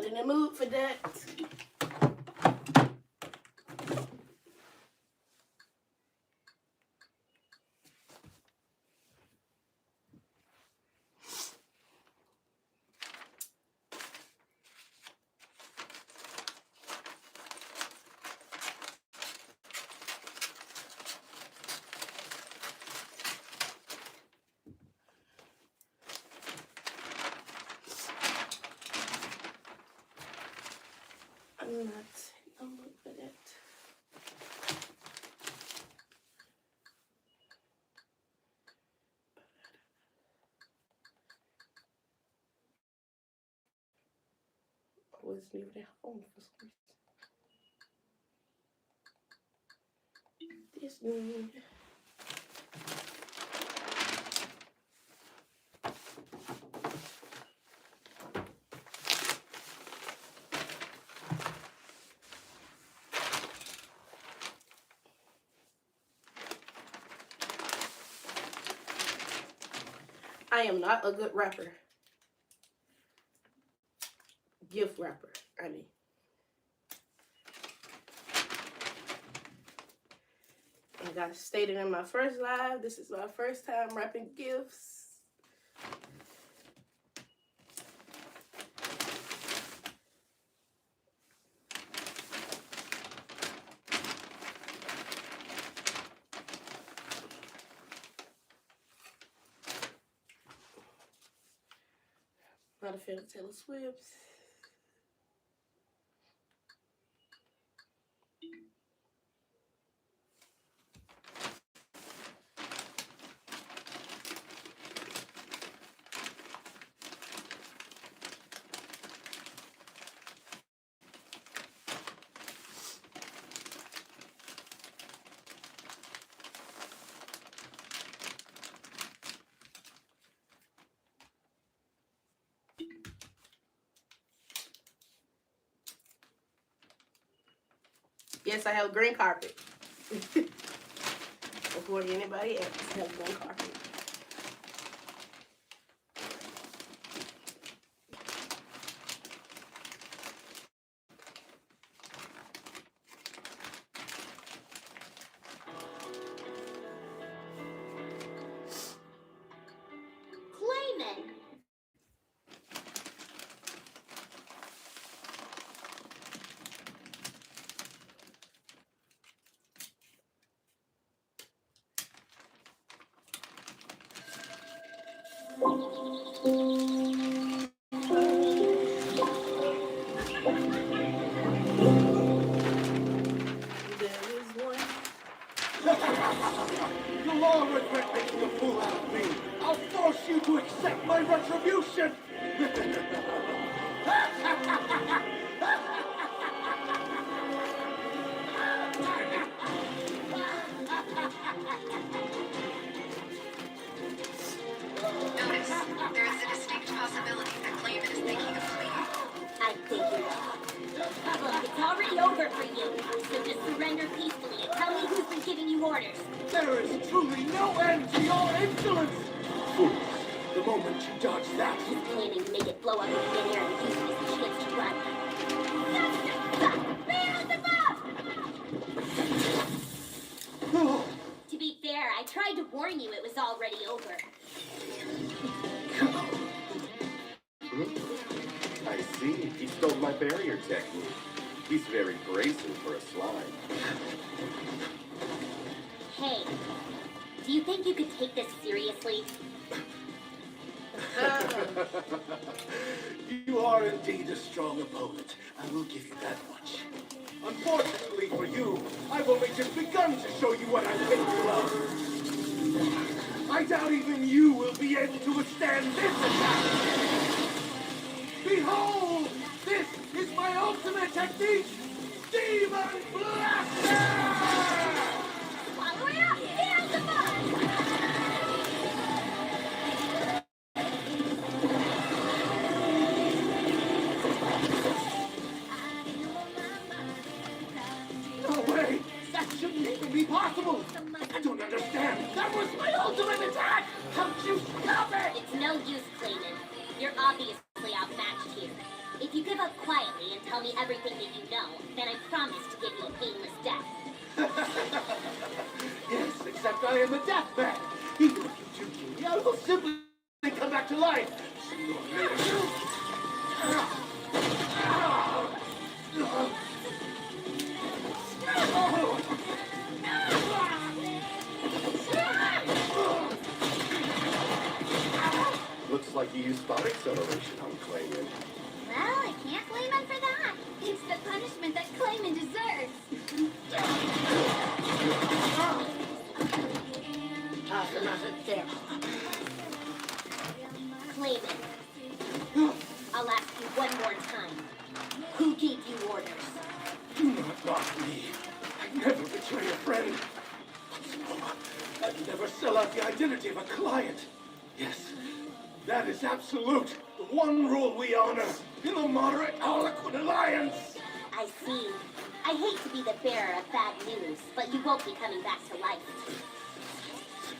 in the mood for that. I'm not in the mood for that. I wasn't even at home for some reason. Disney. I am not a good rapper. Gift rapper, I mean. Like I stated in my first live, this is my first time rapping gifts. Not a fan of Taylor Swift. Yes, I have green carpet. Before anybody else, I have green carpet. Clayman! You'll all regret making a fool out of me. I'll force you to accept my retribution. Notice, there is a distinct possibility that Clayman is thinking of fleeing. I think you're wrong. Look, it's already over for you, so just surrender peacefully and tell me who's been giving you orders. There is truly no end to your insolence. Fools, the moment you dodge that, He's planning to make it blow up in thin air and use it as a chance to run. To be fair, I tried to warn you it was already over. I see. He stole my barrier technique. He's very brazen for a slime. Hey, do you think you could take this seriously? you are indeed a strong opponent. I will give you that much. Unfortunately for you, I've only just begun to show you what I'm capable of. I doubt even you will be able to withstand this attack. Behold! This is my ultimate technique! Demon Blaster! Swallow it up! Here's the bus! No way! That shouldn't even be possible! I don't understand! That was my ultimate attack! How'd you stop it? It's no use, Clayman. You're obviously outmatched here. If you give up quietly and tell me everything that you know, then I promise to give you a painless death. Yes, except I am a death man. Even if you do kill me, I will simply come back to life. Looks like you used thought acceleration on Clayman. Well, I can't blame him for that. It's the punishment that Clayman deserves. Clayman, I'll ask you one more time. Who gave you orders? Do not mock me. I never betray a friend. I'd never sell out the identity of a client. Yes, that is absolute. The one rule we honor in the moderate Harlequin Alliance. I see. I hate to be the bearer of bad news, but you won't be coming back to life.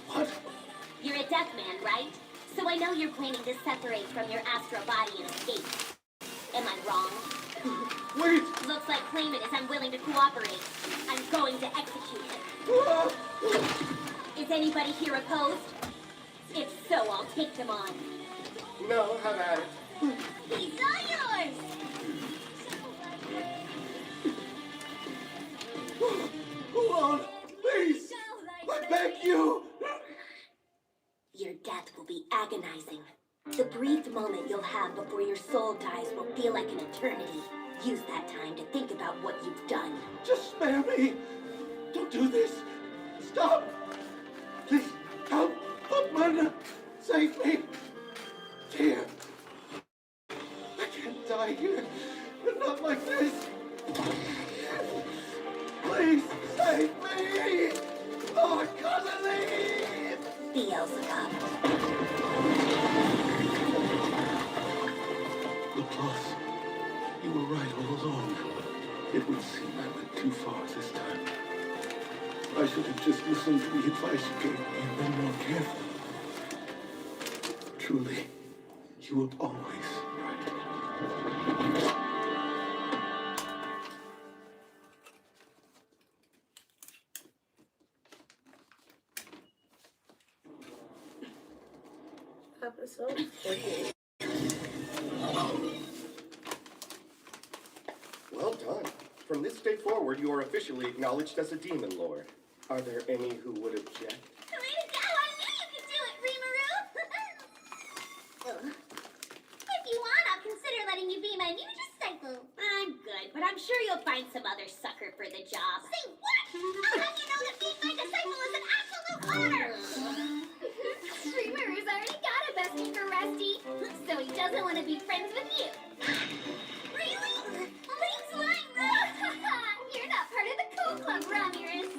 What? You're a deaf man, right? So I know you're planning to separate from your astral body and escape. Am I wrong? Wait! Looks like Clayman is unwilling to cooperate. I'm going to execute him. Ah! Is anybody here opposed? If so, I'll take them on. No, have at it. He's all yours! Hold on, please! I beg you! Your death will be agonizing. The brief moment you'll have before your soul dies will feel like an eternity. Use that time to think about what you've done. Just spare me! Don't do this! Stop! Please, help! Mana! Save me! Dear! I can't die here, but not like this! Please, save me! Oh, I gotta leave! Beelzebub. Laplace, you were right all along. It would seem I went too far this time. I should have just listened to the advice you gave me and been more careful. Truly, you were always right. Episode 4. Well done. From this day forward, you are officially acknowledged as a demon lord. Are there any who would object? Way to go! I knew you could do it, Rimuru! If you want, I'll consider letting you be my new disciple. I'm good, but I'm sure you'll find some other sucker for the job. Say what? I'll have you know that being my disciple is an absolute honor! Rimuru's already got a bestie for Rusty, so he doesn't want to be friends with you. Really? Thanks, Lime! You're not part of the cool club, Ramirez.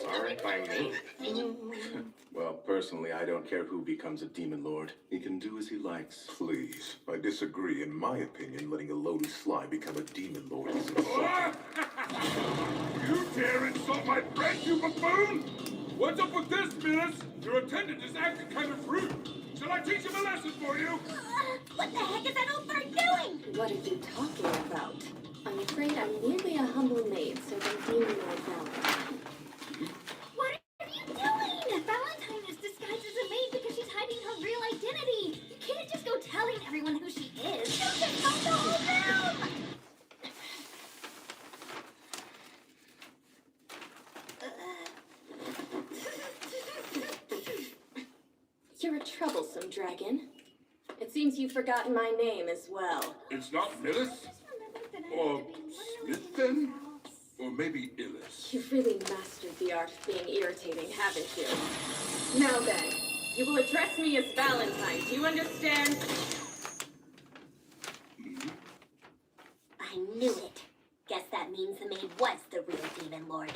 All right by me. Well, personally, I don't care who becomes a demon lord. He can do as he likes. Please, I disagree. In my opinion, letting a lowly Sly become a demon lord is insulting. You dare insult my friend, you buffoon! What's up with this, Miss? Your attendant is acting kind of rude. Shall I teach him a lesson for you? What the heck is that old bird doing? What are you talking about? I'm afraid I'm merely a humble maid serving Demon Lord Valentine. What are you doing? Valentine is disguised as a maid because she's hiding her real identity. You can't just go telling everyone who she is. She'll just find the whole room! You're a troublesome dragon. It seems you've forgotten my name as well. It's not Millis? Or Smith, then? Or maybe Illis? You've really mastered the art of being irritating, haven't you? Now then, you will address me as Valentine. Do you understand? I knew it. Guess that means the maid was the real demon lord.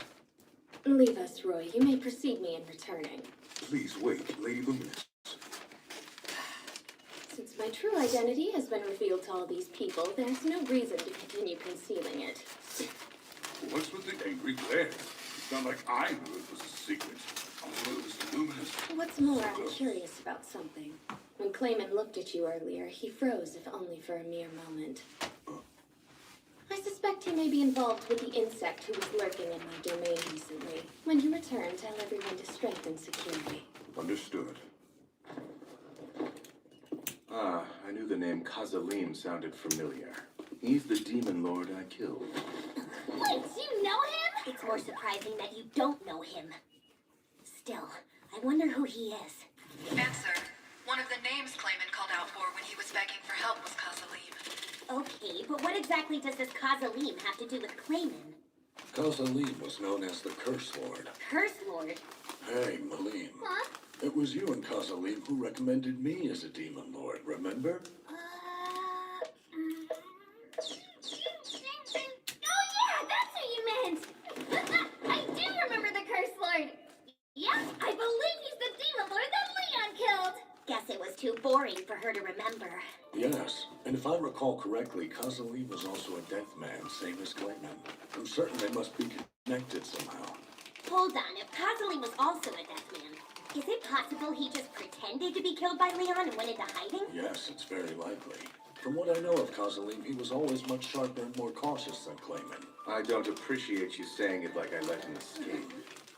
Leave us, Roy. You may precede me in returning. Please wait, Lady Luminous. Since my true identity has been revealed to all these people, there's no reason to continue concealing it. What's with the angry glare? It's not like I knew it was a secret. Although it was Loomis. What's more, I'm curious about something. When Clayman looked at you earlier, he froze, if only for a mere moment. I suspect he may be involved with the insect who was lurking in my domain recently. When you return, tell everyone to strengthen security. Understood. Ah, I knew the name Kazalim sounded familiar. He's the demon lord I killed. Wait, do you know him? It's more surprising that you don't know him. Still, I wonder who he is. Answer. One of the names Clayman called out for when he was begging for help was Kazalim. Okay, but what exactly does this Kazalim have to do with Clayman? Kazalim was known as the Curse Lord. Curse Lord? Hey, Malim. Huh? It was you and Kazalim who recommended me as a demon lord, remember? Oh yeah, that's what you meant! I do remember the Curse Lord! Yeah, I believe he's the demon lord that Leon killed! Guess it was too boring for her to remember. Yes, and if I recall correctly, Kazalim was also a death man, same as Clayman. I'm certain they must be connected somehow. Hold on, if Kazalim was also a death man, is it possible he just pretended to be killed by Leon and went into hiding? Yes, it's very likely. From what I know of Kazalim, he was always much sharper and more cautious than Clayman. I don't appreciate you saying it like I let him escape.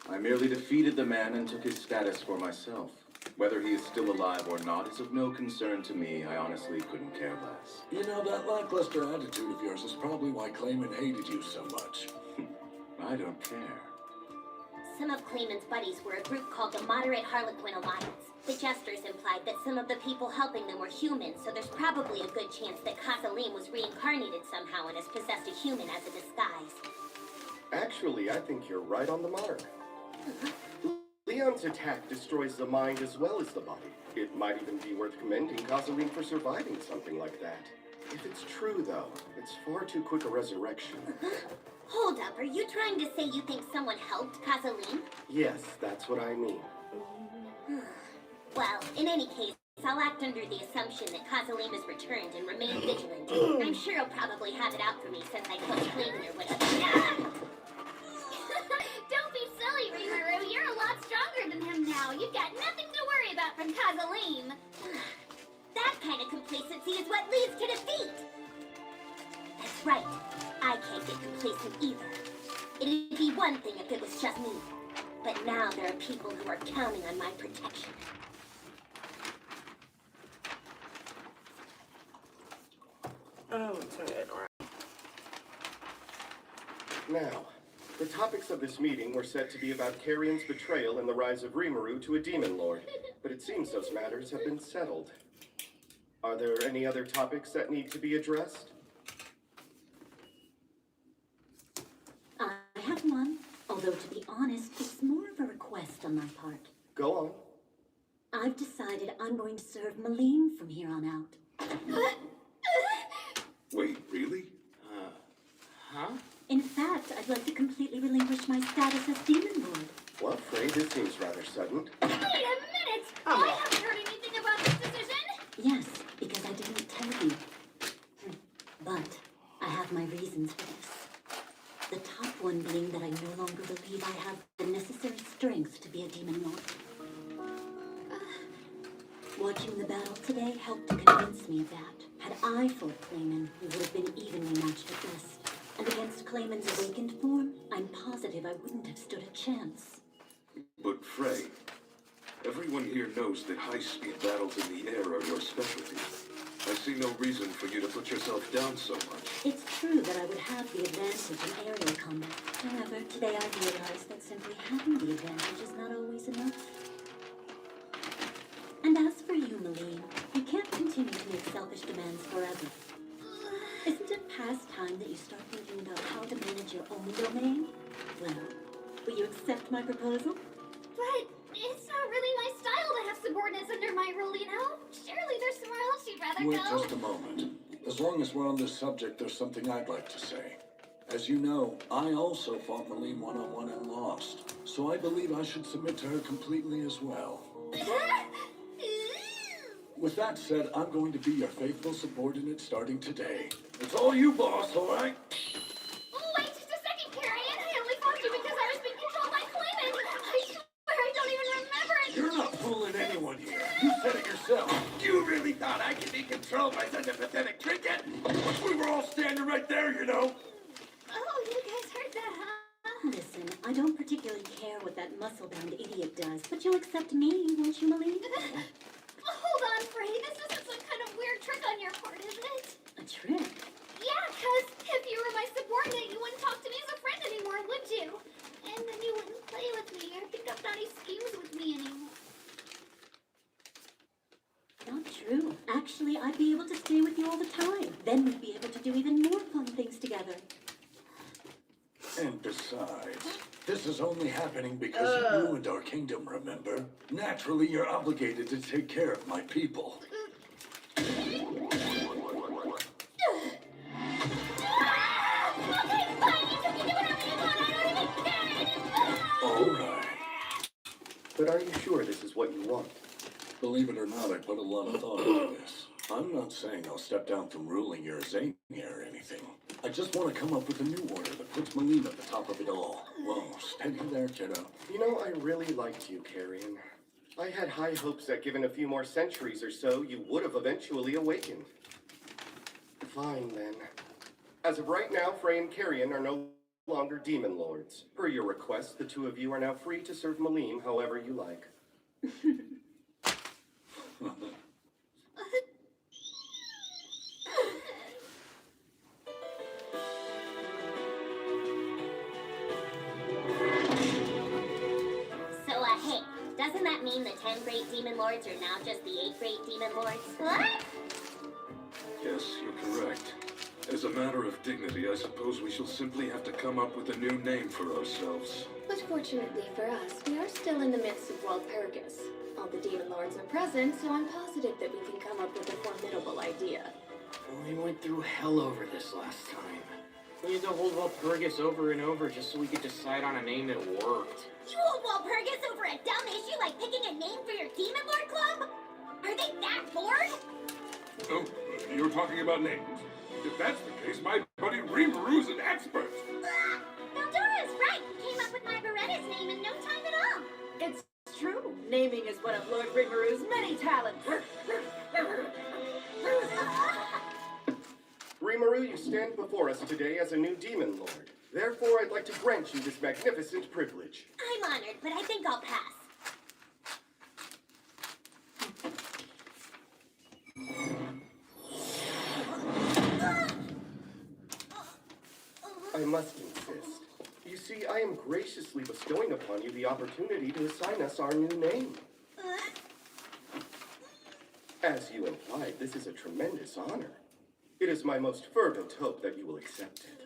I merely defeated the man and took his status for myself. Whether he is still alive or not is of no concern to me. I honestly couldn't care less. You know, that lackluster attitude of yours is probably why Clayman hated you so much. I don't care. Some of Clayman's buddies were a group called the Moderate Harlequin Alliance. The Jesters implied that some of the people helping them were humans, so there's probably a good chance that Kazalim was reincarnated somehow and has possessed a human as a disguise. Actually, I think you're right on the mark. Leon's attack destroys the mind as well as the body. It might even be worth commending Kazalim for surviving something like that. If it's true, though, it's far too quick a resurrection. Hold up, are you trying to say you think someone helped Kazalim? Yes, that's what I mean. Well, in any case, I'll act under the assumption that Kazalim is returned and remain vigilant. I'm sure he'll probably have it out for me since I killed Clayman or whatever. Don't be silly, Rimuru. You're a lot stronger than him now. You've got nothing to worry about from Kazalim. That kind of complacency is what leads to defeat. That's right. I can't get complacent either. It'd be one thing if it was just me. But now there are people who are counting on my protection. I'm gonna turn it around. Now, the topics of this meeting were said to be about Carrion's betrayal and the rise of Rimuru to a demon lord, but it seems those matters have been settled. Are there any other topics that need to be addressed? I have one, although to be honest, it's more of a request on my part. Go on. I've decided I'm going to serve Malim from here on out. Wait, really? Huh? In fact, I'd like to completely relinquish my status as Demon Lord. Well, Frey, this seems rather sudden. Wait a minute! I haven't heard anything about this decision! Yes, because I didn't tell you. But I have my reasons for this. The top one being that I no longer believe I have the necessary strength to be a Demon Lord. Watching the battle today helped to convince me of that. Had I fought Clayman, we would have been evenly matched at best. And against Clayman's awakened form, I'm positive I wouldn't have stood a chance. But Frey, everyone here knows that high-speed battles in the air are your specialty. I see no reason for you to put yourself down so much. It's true that I would have the advantage in aerial combat. However, today I realized that simply having the advantage is not always enough. And as for you, Malim, you can't continue to make selfish demands forever. Isn't it past time that you start thinking about how to manage your own domain? Well, will you accept my proposal? But it's not really my style to have subordinates under my rule, you know? Surely there's somewhere else you'd rather Wait go. just a moment. As long as we're on this subject, there's something I'd like to say. As you know, I also fought Malim one-on-one and lost. So I believe I should submit to her completely as well. With that said, I'm going to be your faithful subordinate starting today. It's all you, boss, all right? Wait just a second, Carrion. I only fought you because I was being controlled by Clayman. I swear I don't even remember it. doing here? You said it yourself. You really thought I could be controlled by such a pathetic trinket? We were all standing right there, you know. Oh, you guys heard that, huh? Listen, I don't particularly care what that muscle-bound idiot does, but you'll accept me, won't you, Malene? Hold on, Frey. This isn't some kind of weird trick on your part, isn't it? A trick? Yeah, because if you were my subordinate, you wouldn't talk to me as a friend anymore, would you? And then you wouldn't play with me or think up naughty schemes with me anymore. Not true. Actually, I'd be able to stay with you all the time. Then we'd be able to do even more fun things together. And besides, this is only happening because you ruined our kingdom, remember? Naturally, you're obligated to take care of my people. Okay, fine. You can do whatever you want. I don't even care anymore. All right. But are you sure this is what you want? Believe it or not, I put a lot of thought into this. I'm not saying I'll step down from ruling your Zania or anything. I just want to come up with a new order that puts Malene at the top of it all. Whoa, steady there, kiddo. You know, I really liked you, Carrion. I had high hopes that given a few more centuries or so, you would have eventually awakened. Fine, then. As of right now, Frey and Carrion are no longer demon lords. Per your request, the two of you are now free to serve Malene however you like. So, hey, doesn't that mean the 10 great demon lords are now just the 8 great demon lords? What? Yes, you're correct. As a matter of dignity, I suppose we shall simply have to come up with a new name for ourselves. But fortunately for us, we are still in the midst of Walpurgis. All the demon lords are present, so I'm positive that we can come up with a formidable idea. We went through hell over this last time. We had to hold Walpurgis over and over just so we could decide on a name that worked. You hold Walpurgis over a dumb issue like picking a name for your demon lord club? Are they that bored? Oh, you're talking about names. If that's the case, my buddy Rimuru is an expert. Veldora is right. Came up with my Beretta's name in no time at all. It's true. Naming is one of Lord Rimmeru's many talents. Rimuru, you stand before us today as a new demon lord. Therefore, I'd like to grant you this magnificent privilege. I'm honored, but I think I'll pass. I must insist. You see, I am graciously bestowing upon you the opportunity to assign us our new name. As you implied, this is a tremendous honor. It is my most fervent hope that you will accept it.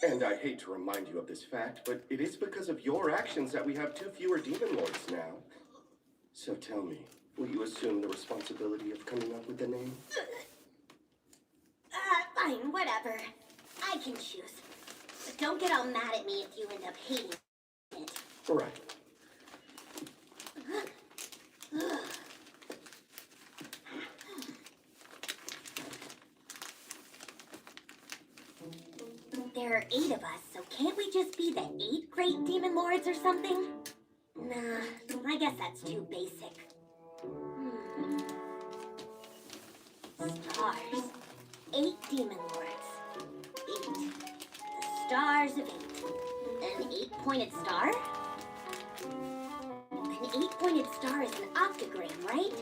And I hate to remind you of this fact, but it is because of your actions that we have 2 fewer demon lords now. So tell me, will you assume the responsibility of coming up with a name? Fine, whatever. I can choose. But don't get all mad at me if you end up hating it. Right. There are 8 of us, so can't we just be the 8 great demon lords or something? Nah, I guess that's too basic. Stars. 8 demon lords. 8. The stars of 8. An 8-pointed star? An 8-pointed star is an octagram, right?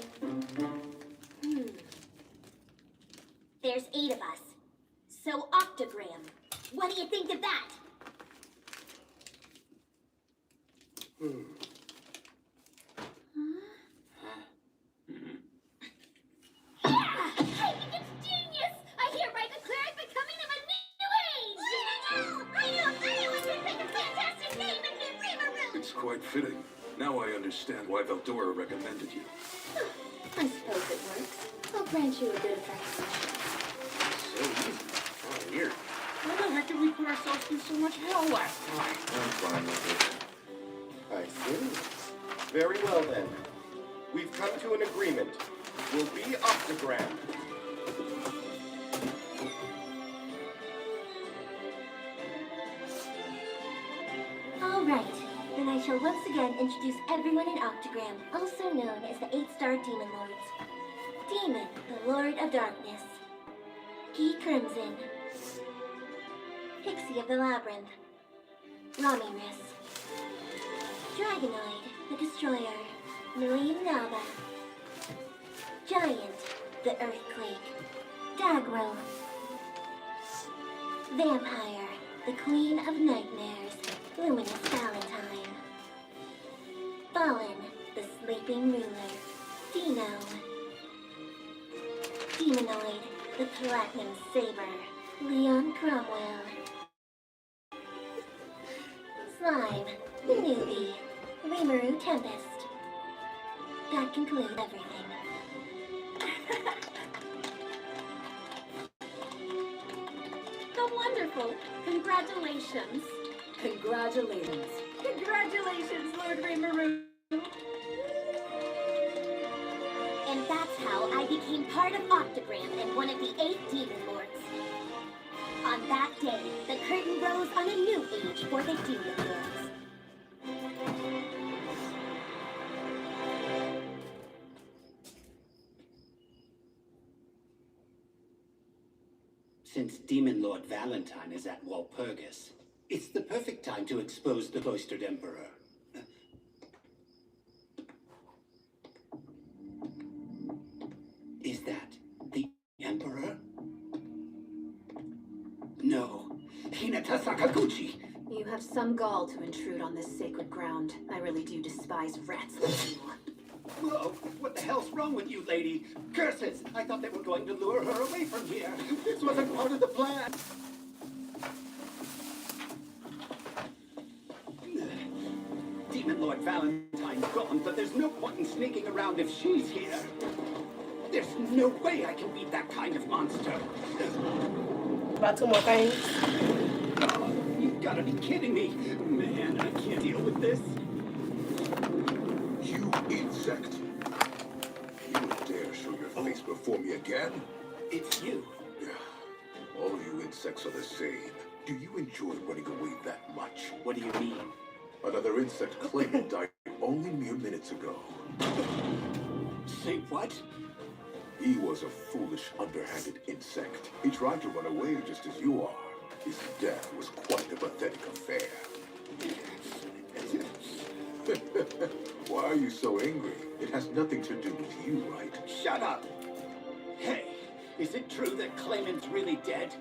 There's 8 of us. So octagram. What do you think of that? Yeah! I think it's genius! I hereby declare it becoming of a new age! I knew anyone could pick a fantastic name and be Rimuru! It's quite fitting. Now I understand why Veldora recommended you. I suppose it works. I'll grant you a bit of recognition. So easy. Oh, weird. Why the heck did we put ourselves through so much hell last time? I'm fine with it. I see. Very well then. We've come to an agreement. We'll be Octagram. All right, then I shall once again introduce everyone in Octagram, also known as the 8-Star Demon Lords. Demon, the Lord of Darkness. Key Crimson. Pixie of the Labyrinth. Ramiris. Dragonoid, the Destroyer. Nalim Naba. Giant, the Earthquake. Dagro. Vampire, the Queen of Nightmares. Luminous Valentine. Fallen, the Sleeping Ruler. Dino. Demonoid, the Platinum Saber. Leon Cromwell. Slime, the Newbie. Rimuru Tempest. That concludes everything. So wonderful. Congratulations. Congratulations. Congratulations, Lord Rimuru. And that's how I became part of Octagram and one of the 8 Demon Lords. On that day, the curtain rose on a new age for the Demon Lords. Since Demon Lord Valentine is at Walpurgis, it's the perfect time to expose the cloistered Emperor. Is that the Emperor? No, Hinata Sakaguchi! You have some gall to intrude on this sacred ground. I really do despise rats like you. Whoa, what the hell's wrong with you, lady? Curses! I thought they were going to lure her away from here. This wasn't part of the plan. Demon Lord Valentine's gone, but there's no point in sneaking around if she's here. There's no way I can beat that kind of monster. About 2 more things. Oh, you've got to be kidding me. Man, I can't deal with this. You insect! You would dare show your face before me again? It's you. All you insects are the same. Do you enjoy running away that much? What do you mean? Another insect claimant died only mere minutes ago. Say what? He was a foolish, underhanded insect. He tried to run away just as you are. His death was quite a pathetic affair. Why are you so angry? It has nothing to do with you, right? Shut up! Hey, is it true that Clayman's really dead?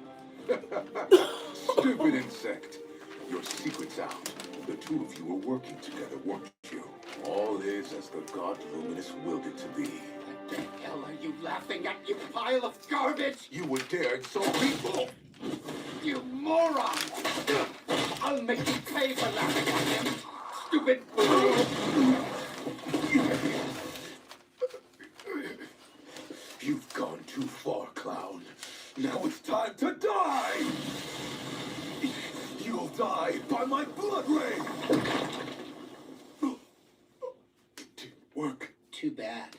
Stupid insect. Your secret's out. The two of you were working together, weren't you? All is as the god Luminous willed it to be. What the hell are you laughing at, you pile of garbage? You would dare insult people! You moron! I'll make you pay for laughing at him! Stupid fool! You've gone too far, clown. Now it's time to die! You'll die by my blood ring! It didn't work. Too bad.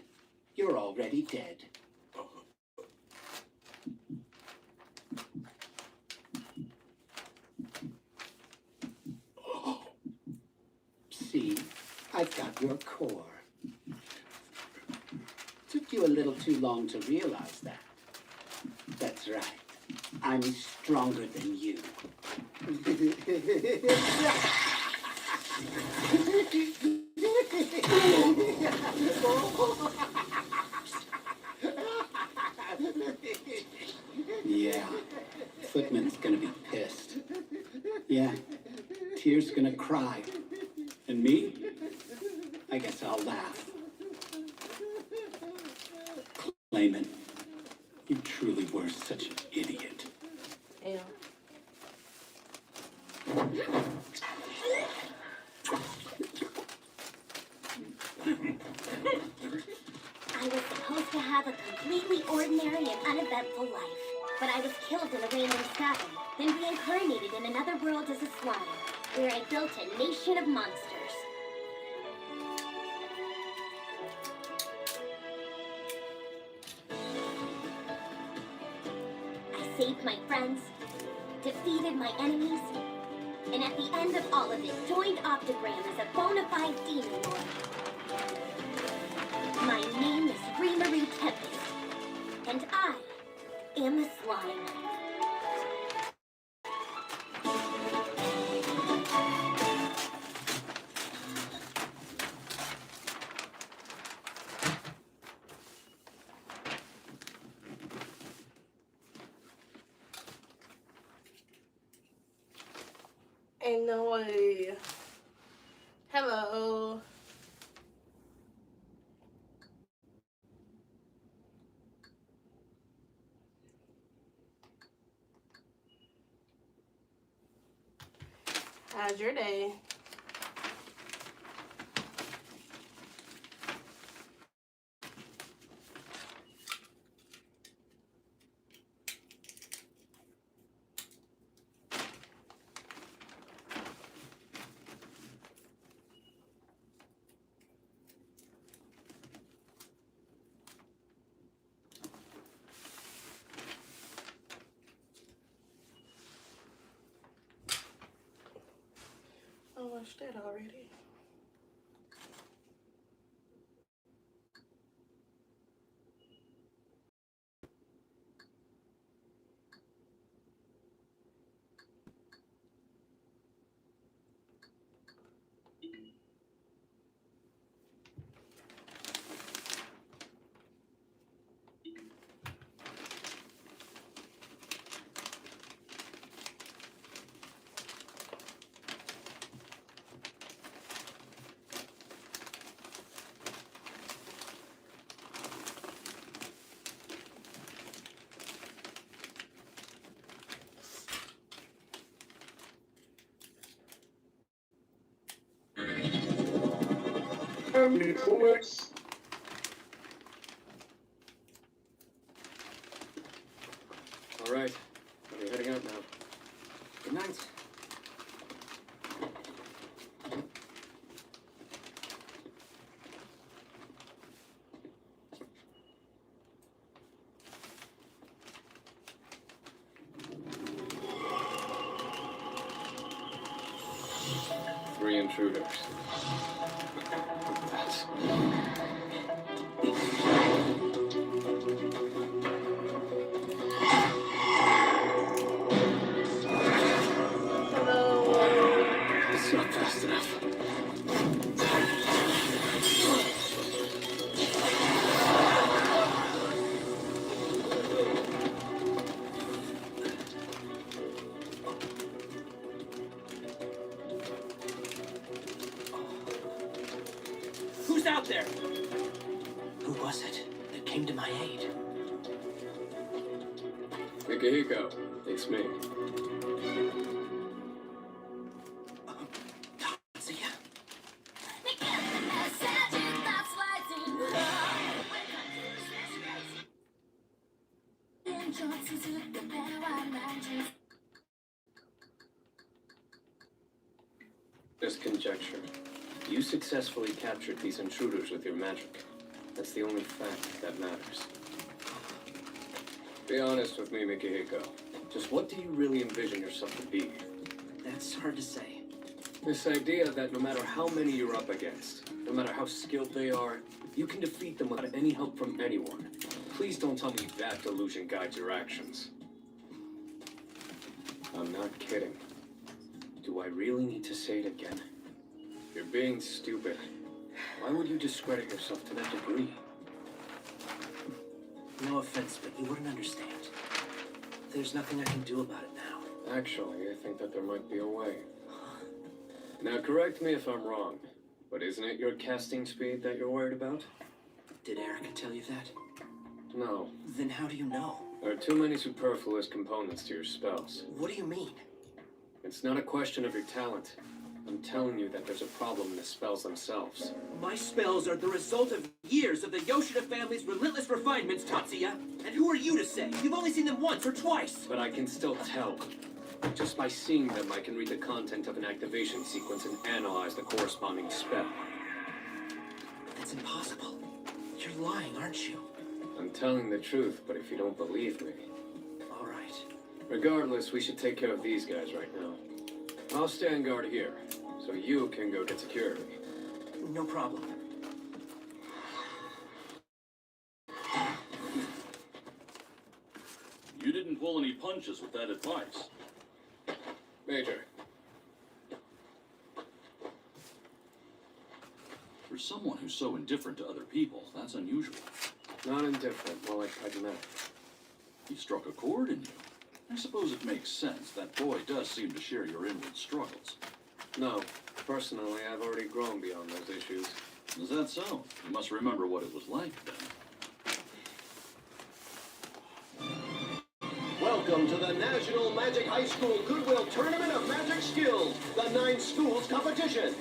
You're already dead. See, I've got your core. Took you a little too long to realize that. That's right. I'm stronger than you. Yeah, Footman's gonna be pissed. Yeah, Tear's gonna cry. And me? I guess I'll laugh. Clayman, you truly were such an idiot. Damn. I was supposed to have a completely ordinary and uneventful life, but I was killed in a raining stabbing, then reincarnated in another world as a slime, where I built a nation of monsters. I saved my friends, defeated my enemies, And at the end of all of it, joined Octogram is a bona fide demon lord. My name is Rimuru Tempest, and I am the slime. Ain't no way. Hello. How's your day? I watched that already. All right, we're heading out now. Good night. Three intruders. That's... It's not fast enough. Who's out there? Who was it that came to my aid? Mikihiko, it's me. Just conjecture. You successfully captured these intruders with your magic. That's the only fact that matters. Be honest with me, Mikihiko. Just what do you really envision yourself to be? That's hard to say. This idea that no matter how many you're up against, no matter how skilled they are, you can defeat them without any help from anyone. Please don't tell me that delusion guides your actions. I'm not kidding. Do I really need to say it again? You're being stupid. Why would you discredit yourself to that degree? No offense, but you wouldn't understand. There's nothing I can do about it now. Actually, I think that there might be a way. Now, correct me if I'm wrong, but isn't it your casting speed that you're worried about? Did Erica tell you that? No. Then how do you know? There are too many superfluous components to your spells. What do you mean? It's not a question of your talent. I'm telling you that there's a problem in the spells themselves. My spells are the result of years of the Yoshida family's relentless refinements, Tatsuya. And who are you to say? You've only seen them once or twice. But I can still tell. Just by seeing them, I can read the content of an activation sequence and analyze the corresponding spell. That's impossible. You're lying, aren't you? I'm telling the truth, but if you don't believe me... All right. Regardless, we should take care of these guys right now. I'll stand guard here, so you can go get security. No problem. You didn't pull any punches with that advice. Major. For someone who's so indifferent to other people, that's unusual. Not indifferent, more like pragmatic. He struck a chord in you. I suppose it makes sense. That boy does seem to share your inward struggles. No. Personally, I've already grown beyond those issues. Is that so? You must remember what it was like then. Welcome to the National Magic High School Goodwill Tournament of Magic Skills, the 9 schools competition.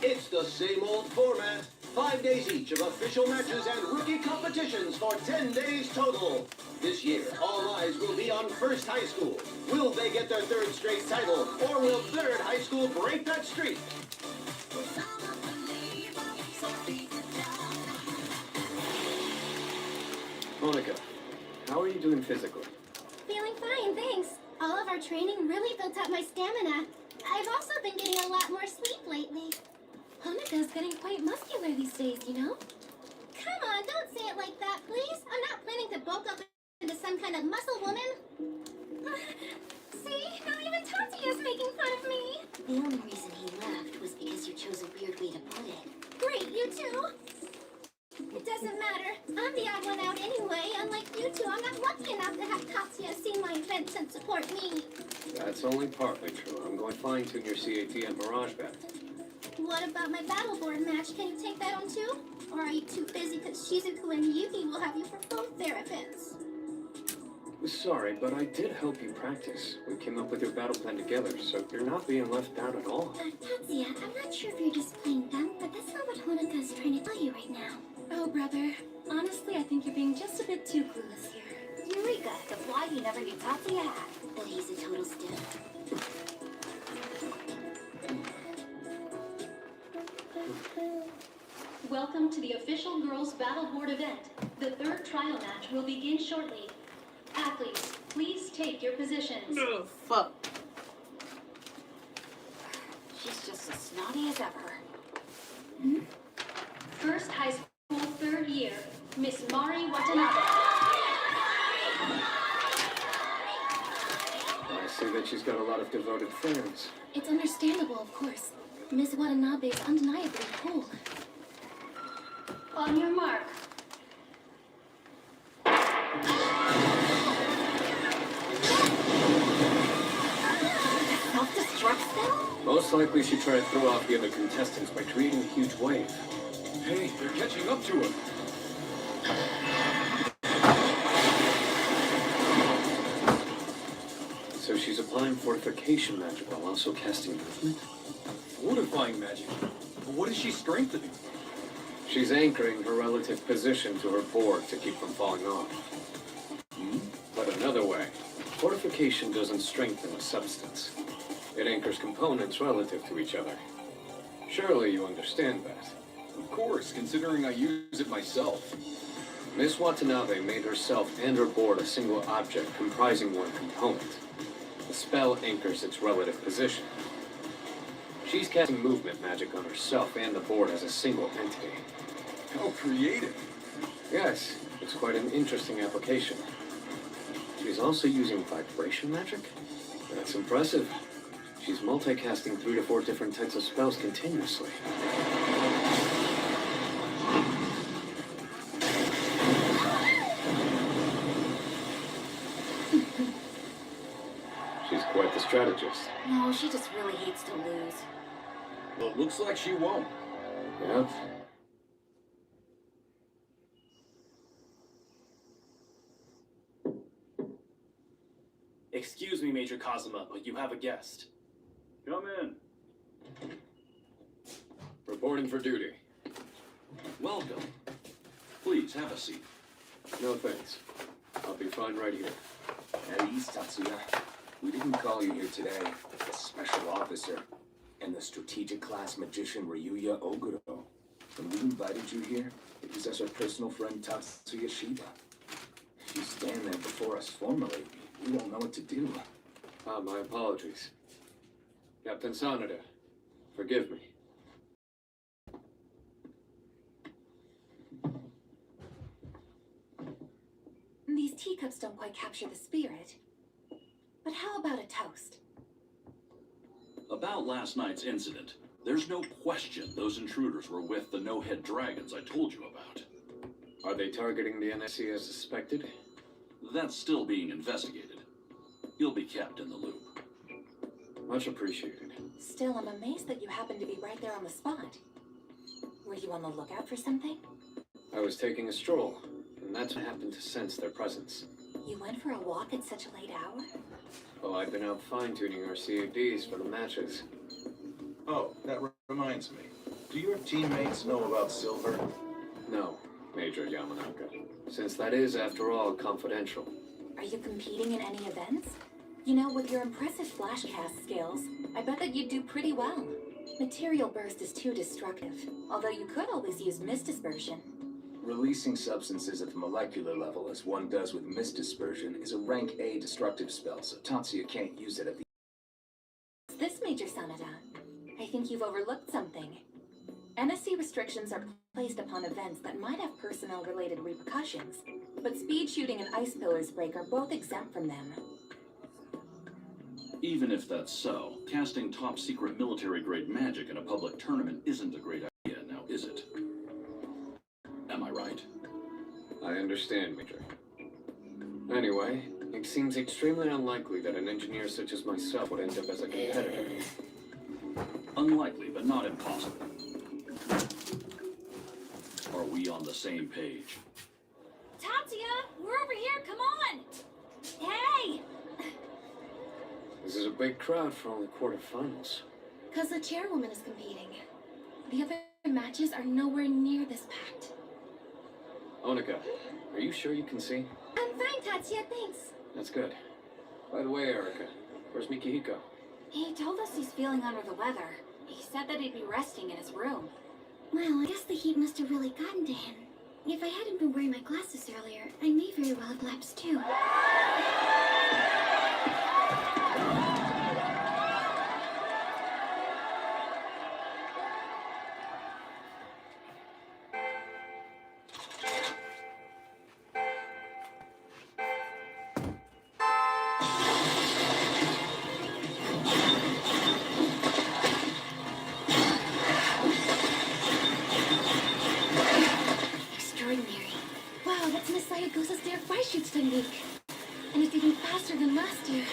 It's the same old format. 5 days each of official matches and rookie competitions for 10 days total. This year, all eyes will be on First High School. Will they get their 3rd straight title, or will 3rd High School break that streak? Monica, how are you doing physically? Feeling fine, thanks. All of our training really built up my stamina. I've also been getting a lot more sleep lately. Haneka's getting quite muscular these days, you know? Come on, don't say it like that, please. I'm not planning to bulk up into some kind of muscle woman. See? Not even Tatsuya's making fun of me. The only reason he left was because you chose a weird way to put it. Great, you two. It doesn't matter. I'm the odd one out anyway. Unlike you two, I'm not lucky enough to have Tatsuya see my events and support me. That's only partly true. I'm going to fine-tune your CAT at Mirage Battle. What about my battle board match? Can you take that on too? Or are you too busy because Shizuku and Yuki will have you for both their events? Sorry, but I did help you practice. We came up with your battle plan together, so you're not being left out at all. Tatsuya, I'm not sure if you're just playing dumb, but that's not what Honoka is trying to tell you right now. Oh, brother. Honestly, I think you're being just a bit too clueless here. Eureka! The fly you never knew Tatsuya had. But he's a total stiff. Welcome to the official girls battle board event. The 3rd trial match will begin shortly. Athletes, please take your positions. Ugh, fuck. She's just as snotty as ever. First high school 3rd year, Miss Mari Watanabe. I see that she's got a lot of devoted fans. It's understandable, of course. Miss Watanabe is undeniably cool. On your mark. Self-destruct them? Most likely she tried to throw off the other contestants by creating a huge wave. Hey, they're catching up to her. So she's applying fortification magic while also casting movement? Fortifying magic? But what is she strengthening? She's anchoring her relative position to her board to keep from falling off. But another way, fortification doesn't strengthen a substance. It anchors components relative to each other. Surely you understand that. Of course, considering I use it myself. Miss Watanabe made herself and her board a single object comprising one component. The spell anchors its relative position. She's casting movement magic on herself and the board as a single entity. How creative. Yes, it's quite an interesting application. She's also using vibration magic? That's impressive. She's multicasting 3 to 4 different types of spells continuously. She's quite the strategist. No, she just really hates to lose. Well, it looks like she won't. Yep. Excuse me, Major Kazuma, but you have a guest. Come in. Reporting for duty. Welcome. Please, have a seat. No thanks. I'll be fine right here. At ease, Tatsuya. We didn't call you here today. The special officer and the strategic class magician Ryuya Oguro. When we invited you here, it was as our personal friend Tatsuya Shida. If you stand there before us formally, we won't know what to do. My apologies. Captain Sanada, forgive me. These teacups don't quite capture the spirit. But how about a toast? About last night's incident, there's no question those intruders were with the no-head dragons I told you about. Are they targeting the NSC as suspected? That's still being investigated. You'll be kept in the loop. Much appreciated. Still, I'm amazed that you happened to be right there on the spot. Were you on the lookout for something? I was taking a stroll, and that's when I happened to sense their presence. You went for a walk at such a late hour? Well, I've been out fine-tuning our CADs for the matches. Oh, that reminds me. Do your teammates know about Silver? No, Major Yamanaka, since that is, after all, confidential. Are you competing in any events? You know, with your impressive flashcast skills, I bet that you'd do pretty well. Material burst is too destructive, although you could always use mist dispersion. Releasing substances at the molecular level, as one does with mist dispersion, is a rank A destructive spell, so Tatsuya can't use it at the... What's this, Major Sanada? I think you've overlooked something. NSC restrictions are placed upon events that might have personnel-related repercussions, but speed shooting and ice pillars break are both exempt from them. Even if that's so, casting top-secret military-grade magic in a public tournament isn't a great idea, now is it? Am I right? I understand, Major. Anyway, it seems extremely unlikely that an engineer such as myself would end up as a competitor. Unlikely, but not impossible. Are we on the same page? Tatsuya, we're over here, come on! Hey! This is a big crowd for only quarterfinals. Because the chairwoman is competing. The other matches are nowhere near this packed. Onika, are you sure you can see? I'm fine, Tatsuya, thanks. That's good. By the way, Erika, where's Mikihiko? He told us he's feeling under the weather. He said that he'd be resting in his room. Well, I guess the heat must have really gotten to him. If I hadn't been wearing my glasses earlier, I may very well have lapsed too. And it's even faster than last year.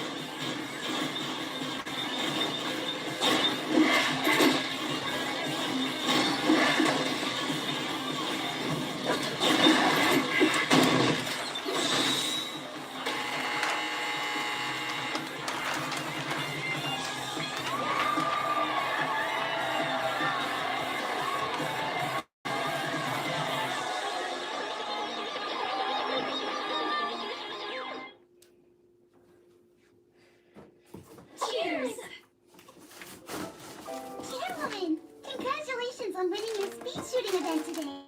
Chairwoman, congratulations on winning your speed shooting event today.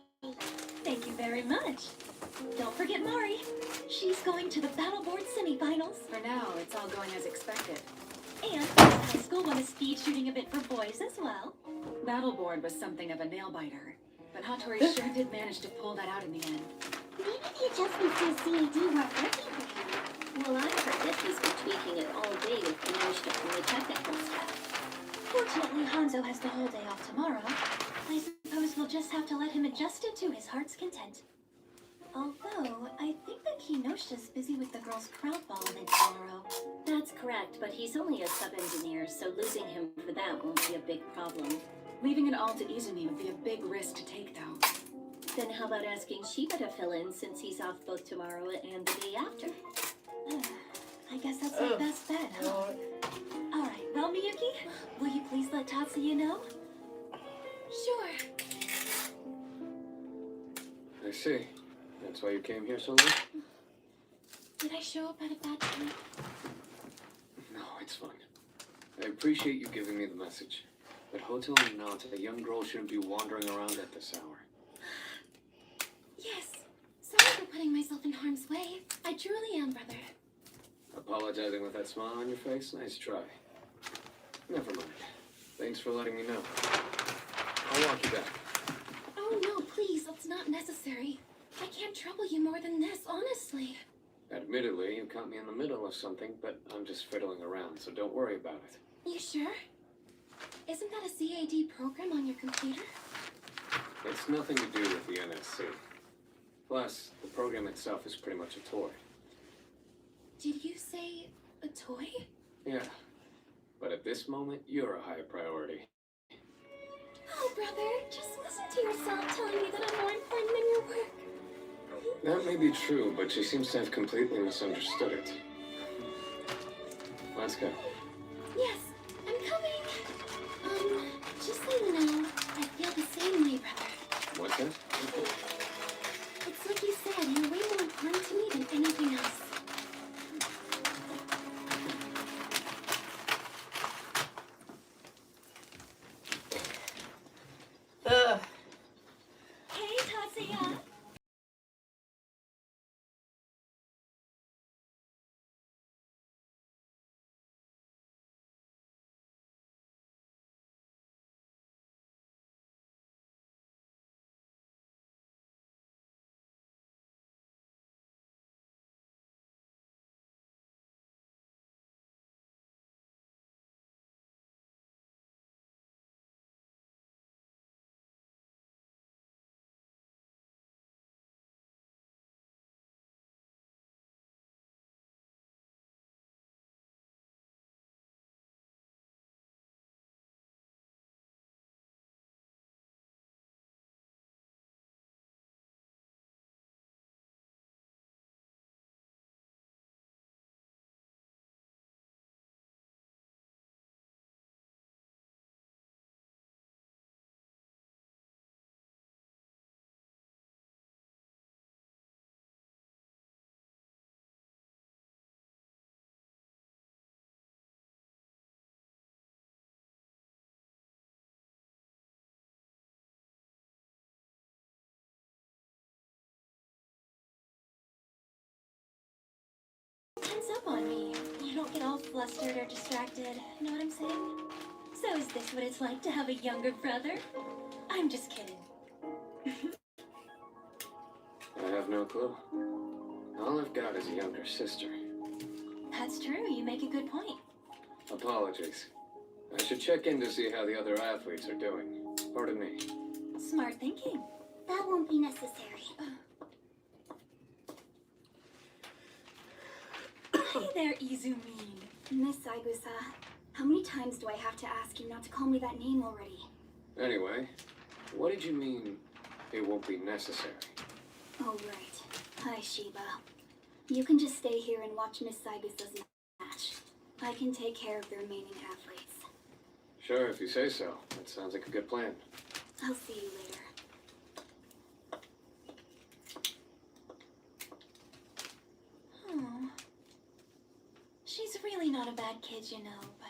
Thank you very much. Don't forget Mari. She's going to the Battleboard semifinals. For now, it's all going as expected. And high school won a speed shooting event for boys as well. Battleboard was something of a nail-biter, but Hattori sure did manage to pull that out in the end. Maybe the adjustments to CAD weren't working for him. Well, I heard that he's been tweaking it all day with Kinoshita and the technical stuff. Fortunately, Hanzo has the whole day off tomorrow. I suppose we'll just have to let him adjust it to his heart's content. Although, I think that Kinoshita's busy with the girls' crowd ball event tomorrow. That's correct, but he's only a sub-engineer, so losing him for that won't be a big problem. Leaving it all to Izumi would be a big risk to take, though. Then how about asking Shiba to fill in since he's off both tomorrow and the day after? I guess that's our best bet, huh? Alright, well, Miyuki, will you please let Tatsuya know? Sure. I see. That's why you came here so late? Did I show up at a bad time? No, it's fine. I appreciate you giving me the message. But Hotel or not, a young girl shouldn't be wandering around at this hour. Yes. Sorry for putting myself in harm's way. I truly am, brother. Apologizing with that smile on your face? Nice try. Never mind. Thanks for letting me know. I'll walk you back. Oh no, please, that's not necessary. I can't trouble you more than this, honestly. Admittedly, you caught me in the middle of something, but I'm just fiddling around, so don't worry about it. You sure? Isn't that a CAD program on your computer? It's nothing to do with the NSC. Plus, the program itself is pretty much a toy. Did you say a toy? Yeah. But at this moment, you're a high priority. Oh, brother, just listen to yourself telling me that I'm more important than your work. That may be true, but she seems to have completely misunderstood it. Let's go. Yes, I'm coming. Just so you know, I feel the same way, brother. What's that? It's like you said, you're way more important to me than anything else. Hey, Tatsuya. Tense up on me. You don't get all flustered or distracted. You know what I'm saying? So is this what it's like to have a younger brother? I'm just kidding. I have no clue. All I've got is a younger sister. That's true. You make a good point. Apologies. I should check in to see how the other athletes are doing. Pardon me. Smart thinking. That won't be necessary. Hey there, Izumi. Miss Saigusa, how many times do I have to ask you not to call me that name already? Anyway, what did you mean it won't be necessary? Oh, right. Hi, Shiba. You can just stay here and watch Miss Saigusa's match. I can take care of the remaining athletes. Sure, if you say so. That sounds like a good plan. I'll see you later. Oh. She's really not a bad kid, you know, but...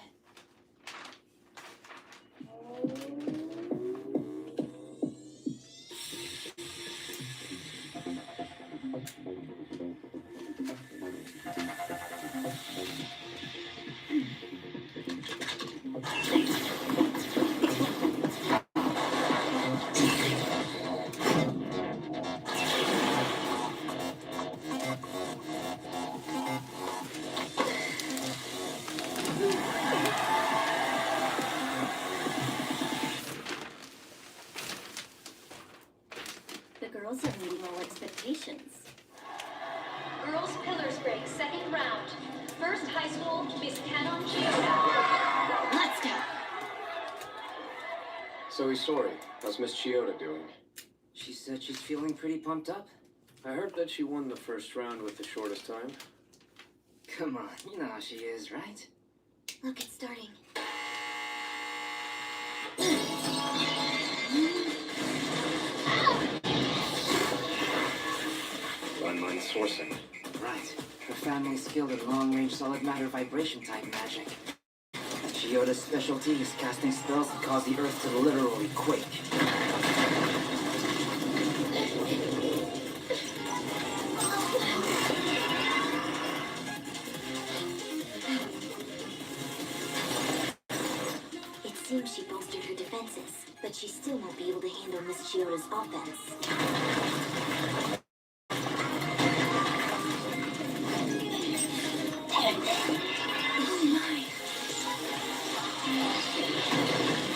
The girls are meeting all expectations. Girls Pillars Break, second round. First high school, Miss Canon Chioda. Let's go! So, Isori, how's Miss Chioda doing? She said she's feeling pretty pumped up. I heard that she won the first round with the shortest time. Come on, you know how she is, right? Look, it's starting. Landmine sourcing. Right. Her family's skilled in long-range solid matter vibration type magic. Chioda's specialty is casting spells that cause the earth to literally quake. offense.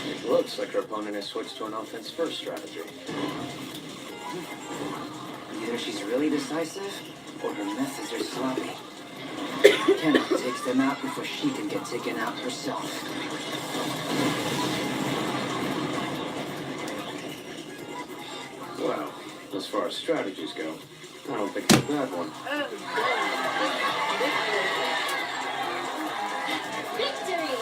It looks like her opponent has switched to an offense-first strategy. Either she's really decisive, or her methods are sloppy. Kenna takes them out before she can get taken out herself. Well, as far as strategies go, I don't think it's a bad one. Victory!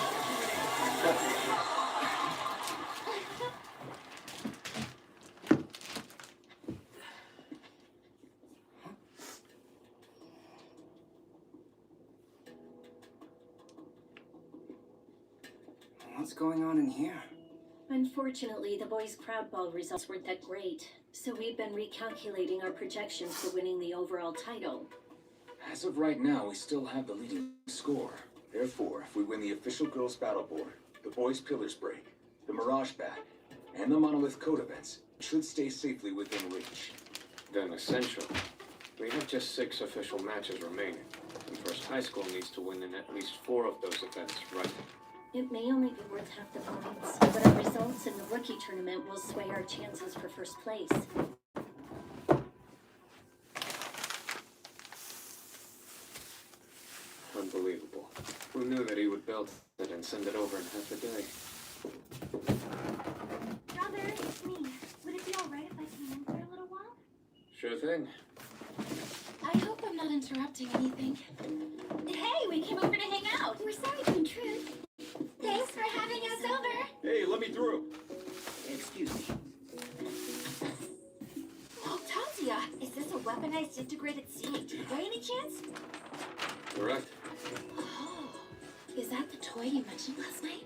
What's going on in here? Unfortunately, the boys' crowd ball results weren't that great, so we've been recalculating our projections for winning the overall title. As of right now, we still have the leading score. Therefore, if we win the official girls' battle board, the boys' pillars break, the Mirage bat, and the Monolith Code events, it should stay safely within reach. Then essential. We have just 6 official matches remaining, and First High School needs to win in at least 4 of those events, right? It may only be worth half the points, but our results in the rookie tournament will sway our chances for first place. Unbelievable. Who knew that he would build it and send it over in half a day? Brother, it's me. Would it be alright if I came in for a little while? Sure thing. I hope I'm not interrupting anything. Hey, we came over to hang out. We're sorry to intrude. Thanks for having us over. Hey, let me through. Excuse me. Oh, Tanzia, is this a weaponized integrated CAD by any chance? Correct. Oh, is that the toy you mentioned last night?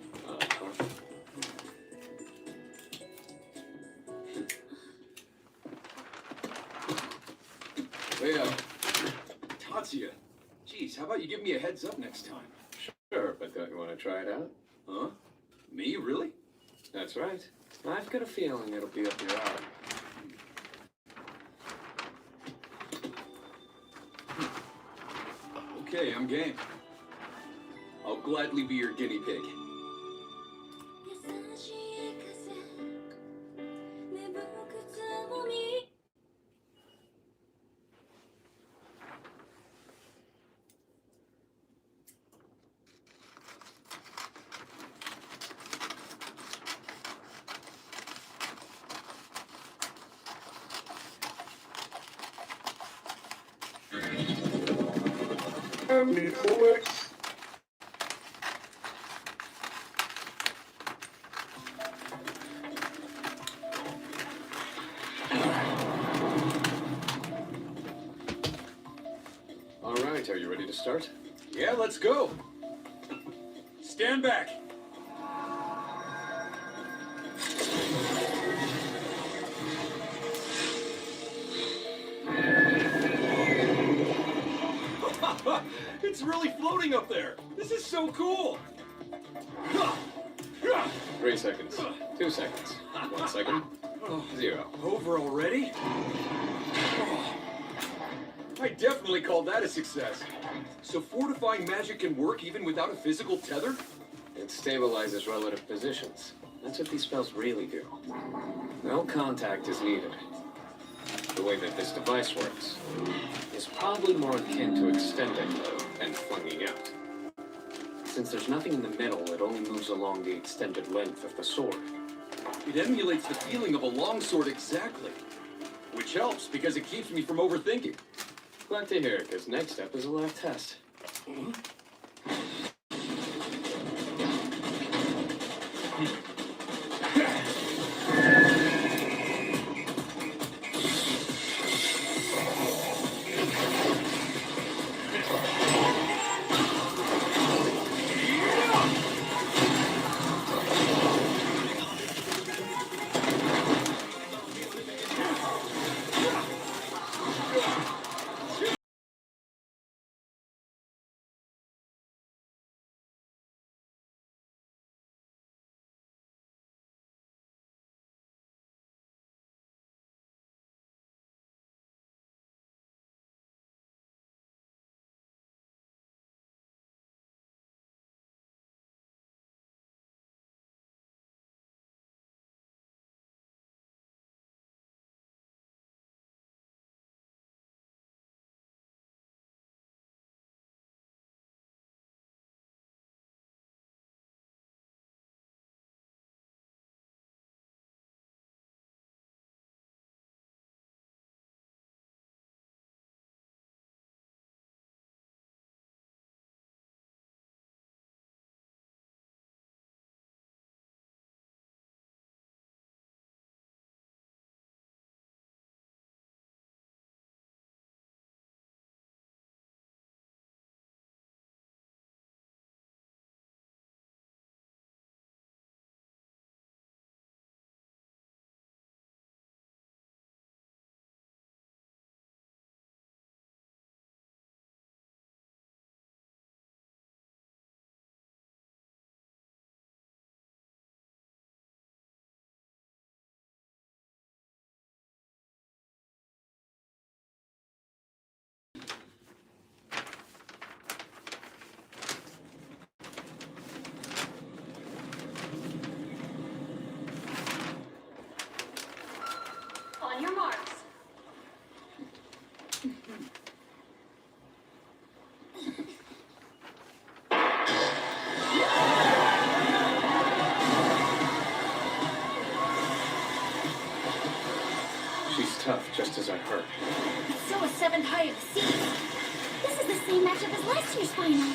Hey, Tatsuya. Geez, how about you give me a heads up next time? Sure, but don't you want to try it out? Huh? Me, really? That's right. I've got a feeling it'll be up your alley. Okay, I'm game. I'll gladly be your guinea pig. All right, are you ready to start? Yeah, let's go. Stand back. It's really floating up there. This is so cool. 3 seconds. 2 seconds. 1 second. 0. Over already? I definitely call that a success. So fortifying magic can work even without a physical tether? It stabilizes relative positions. That's what these spells really do. No contact is needed. The way that this device works is probably more akin to extending and flinging out. Since there's nothing in the middle, it only moves along the extended length of the sword. It emulates the feeling of a longsword exactly. Which helps because it keeps me from overthinking. Glad to hear it, because next step is a live test. On your marks. She's tough, just as I heard. So is 7th High of the Seas. This is the same matchup as last year's final.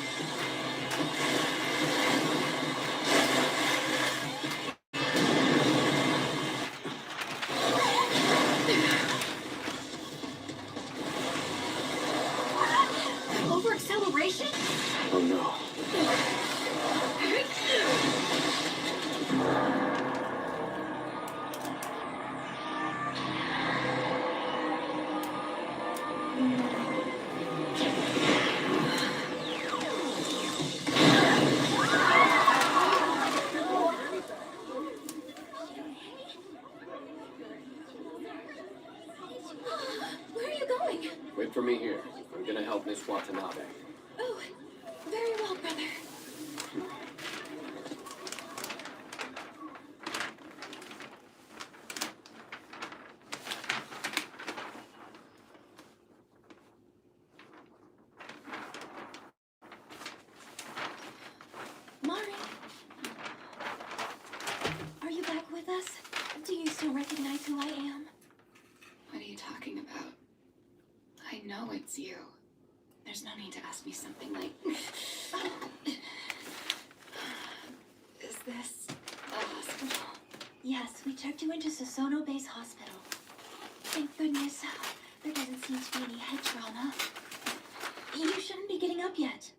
Over acceleration? Oh no. Where are you going? Wait for me here. I'm gonna help Miss Watanabe. Oh, very well, brother. Mari, are you back with us? Do you still recognize who I am? What are you talking about? I know it's you. There's no need to ask me something like... Is this a hospital? Yes, we checked you into Sosono Base Hospital. Thank goodness, there doesn't seem to be any head trauma. You shouldn't be getting up yet.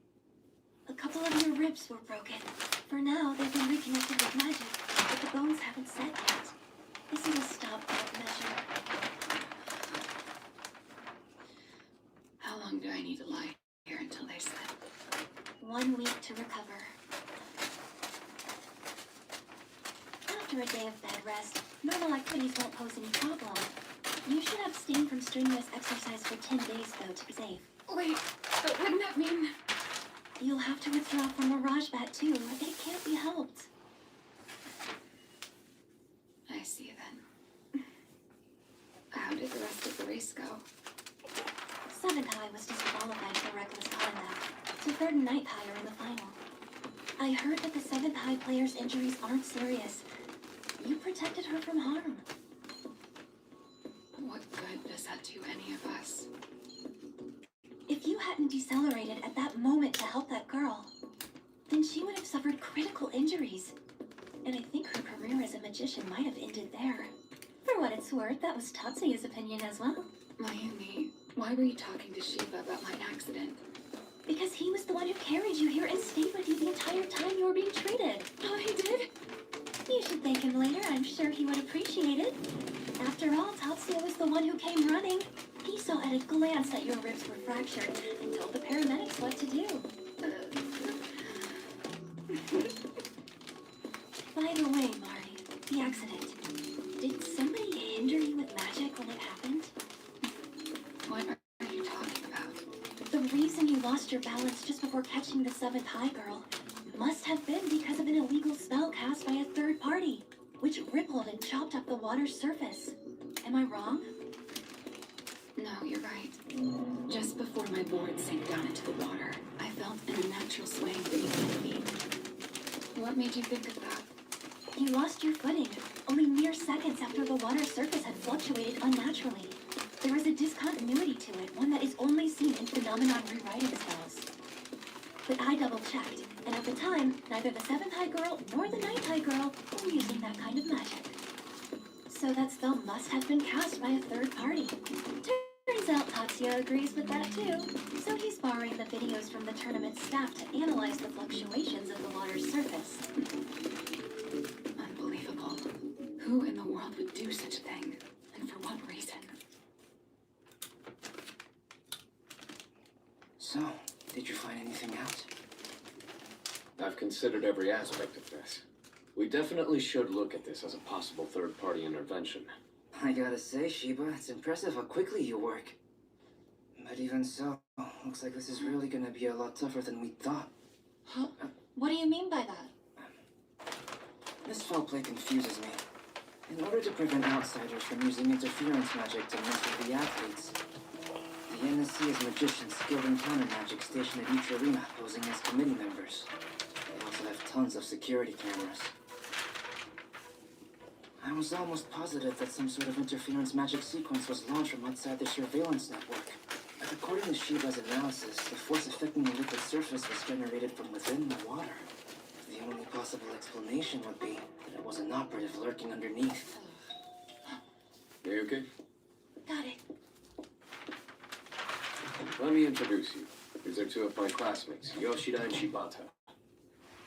A couple of your ribs were broken. For now, they've been reconnected with magic, but the bones haven't set yet. This is a stopgap measure. How long do I need to lie here until they set? 1 week to recover. After a day of bed rest, normal activities won't pose any problem. You should abstain from strenuous exercise for 10 days, though, to be safe. Wait, but wouldn't that mean... You'll have to withdraw from Mirage Bat, too. It can't be helped. I see then. How did the rest of the race go? 7th High was disqualified for reckless conduct, so 3rd and 9th High are in the final. I heard that the 7th High player's injuries aren't serious. You protected her from harm. What good does that do any of us? If you hadn't decelerated at that moment to help that girl, then she would have suffered critical injuries. And I think her career as a magician might have ended there. For what it's worth, that was Tatsuya's opinion as well. Mayumi, why were you talking to Shiba about my accident? Because he was the one who carried you here and stayed with you the entire time you were being treated. Oh, he did? You should thank him later. I'm sure he would appreciate it. After all, Tatsuya was the one who came running. He saw at a glance that your ribs were fractured and told the paramedics what to do. By the way, Mari, the accident. Did somebody hinder you with magic when it happened? What are you talking about? The reason you lost your balance just before catching the 7th High girl must have been because of an illegal spell cast by a third party, which rippled and chopped up the water's surface. Am I wrong? No, you're right. Just before my board sank down into the water, I felt an unnatural swaying beneath my feet. What made you think of that? You lost your footing only mere seconds after the water's surface had fluctuated unnaturally. There is a discontinuity to it, one that is only seen in phenomenon rewriting spells. But I double-checked, and at the time, neither the 7th High girl nor the 9th High girl were using that kind of magic. So that spell must have been cast by a third party. Turns out Tatsuya agrees with that too. So he's borrowing the videos from the tournament staff to analyze the fluctuations of the water's surface. Unbelievable. Who in the world would do such a thing? And for what reason? So, did you find anything out? I've considered every aspect of this. We definitely should look at this as a possible third-party intervention. I gotta say, Shiba, it's impressive how quickly you work. But even so, looks like this is really gonna be a lot tougher than we thought. Huh? What do you mean by that? This foul play confuses me. In order to prevent outsiders from using interference magic to mess with the athletes, the NSC has magicians skilled in counter magic stationed at each arena, posing as committee members. They also have tons of security cameras. I was almost positive that some sort of interference magic sequence was launched from outside the surveillance network. But according to Shiba's analysis, the force affecting the liquid surface was generated from within the water. The only possible explanation would be that it was an operative lurking underneath. You okay? Got it. Let me introduce you. These are two of my classmates, Yoshida and Shibata.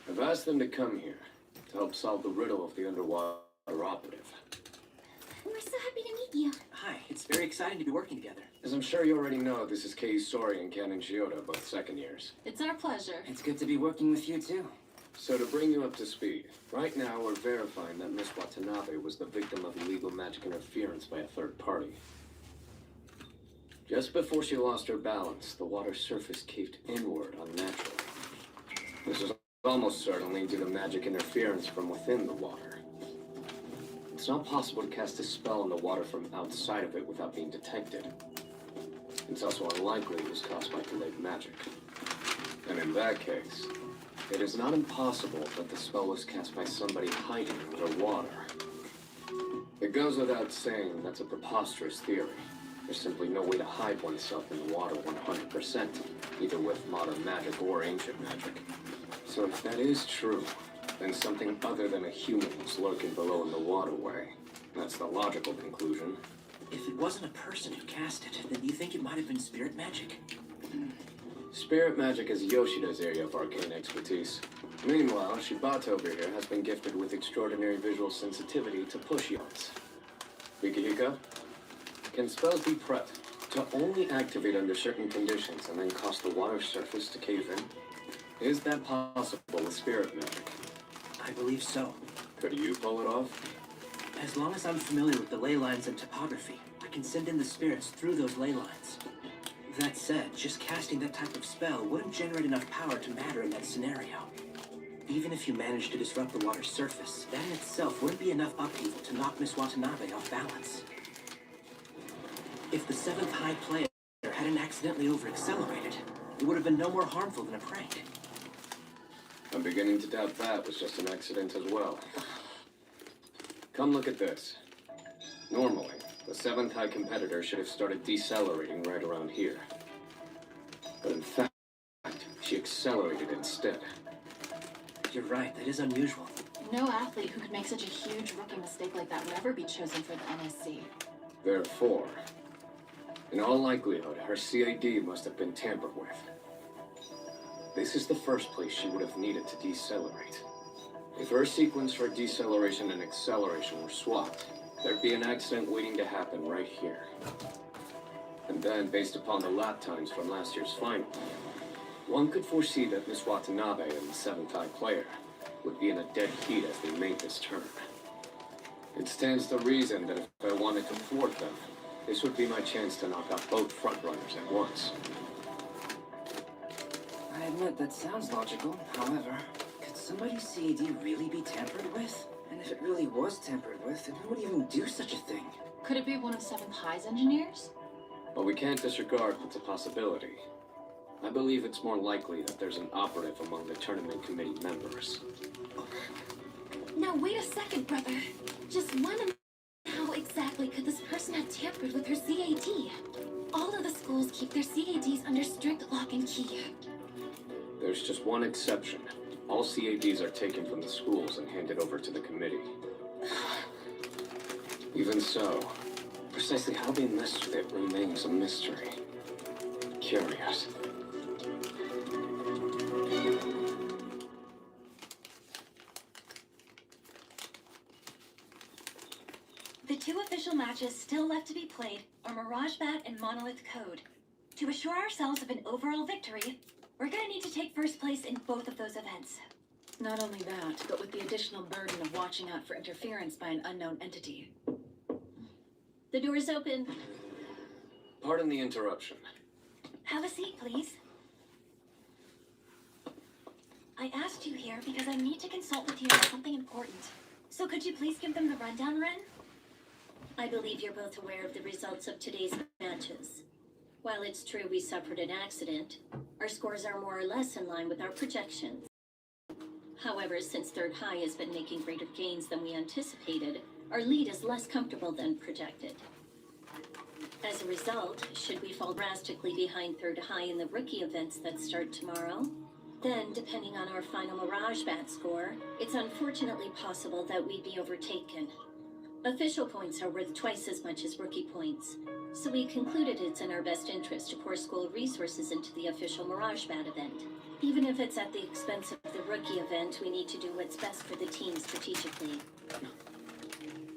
I've asked them to come here to help solve the riddle of the underwater operative. We're so happy to meet you. Hi, it's very exciting to be working together. As I'm sure you already know, this is Kei Sori and Canon Shioda, both second years. It's our pleasure. It's good to be working with you too. So to bring you up to speed, right now we're verifying that Miss Watanabe was the victim of illegal magic interference by a third party. Just before she lost her balance, the water surface caved inward unnaturally. This is almost certainly due to magic interference from within the water. It's not possible to cast a spell on the water from outside of it without being detected. It's also unlikely it was caused by delayed magic. And in that case, it is not impossible that the spell was cast by somebody hiding underwater. It goes without saying that's a preposterous theory. There's simply no way to hide oneself in the water 100%, either with modern magic or ancient magic. So if that is true, then something other than a human was lurking below in the waterway. That's the logical conclusion. If it wasn't a person who cast it, then do you think it might have been spirit magic? Spirit magic is Yoshida's area of arcane expertise. Meanwhile, Shibata over here has been gifted with extraordinary visual sensitivity to push yards. Mikihiko, can spells be prepped to only activate under certain conditions and then cause the water surface to cave in? Is that possible with spirit magic? I believe so. Could you pull it off? As long as I'm familiar with the ley lines and topography, I can send in the spirits through those ley lines. That said, just casting that type of spell wouldn't generate enough power to matter in that scenario. Even if you managed to disrupt the water's surface, that in itself wouldn't be enough upheaval to knock Miss Watanabe off balance. If the 7th high player hadn't accidentally over-accelerated, it would have been no more harmful than a prank. I'm beginning to doubt that was just an accident as well. Come look at this. Normally, the 7th high competitor should have started decelerating right around here. But in fact, she accelerated instead. You're right, that is unusual. No athlete who could make such a huge rookie mistake like that would ever be chosen for the NSC. Therefore, in all likelihood, her CAD must have been tampered with. This is the first place she would have needed to decelerate. If her sequence for deceleration and acceleration were swapped, there'd be an accident waiting to happen right here. And then, based upon the lap times from last year's final, one could foresee that Miss Watanabe and the 7th high player would be in a dead heat as they made this turn. It stands to reason that if I wanted to thwart them, this would be my chance to knock out both frontrunners at once. I admit that sounds logical. However, could somebody's CAD really be tampered with? And if it really was tampered with, then who would even do such a thing? Could it be one of 7th High's engineers? But we can't disregard it's a possibility. I believe it's more likely that there's an operative among the tournament committee members. Now wait a second, brother. Just one. How exactly could this person have tampered with her CAD? All of the schools keep their CADs under strict lock and key. There's just one exception. All CADs are taken from the schools and handed over to the committee. Even so, precisely how they messed with it remains a mystery. Curious. The 2 official matches still left to be played are Mirage Bat and Monolith Code. To assure ourselves of an overall victory, we're gonna need to take first place in both of those events. Not only that, but with the additional burden of watching out for interference by an unknown entity. The door's open. Pardon the interruption. Have a seat, please. I asked you here because I need to consult with you on something important. So could you please give them the rundown, Ren? I believe you're both aware of the results of today's matches. While it's true we suffered an accident, our scores are more or less in line with our projections. However, since Third High has been making greater gains than we anticipated, our lead is less comfortable than projected. As a result, should we fall drastically behind Third High in the rookie events that start tomorrow, then, depending on our final Mirage Bat score, it's unfortunately possible that we'd be overtaken. Official points are worth twice as much as rookie points, so we concluded it's in our best interest to pour school resources into the official Mirage Bat event. Even if it's at the expense of the rookie event, we need to do what's best for the team strategically.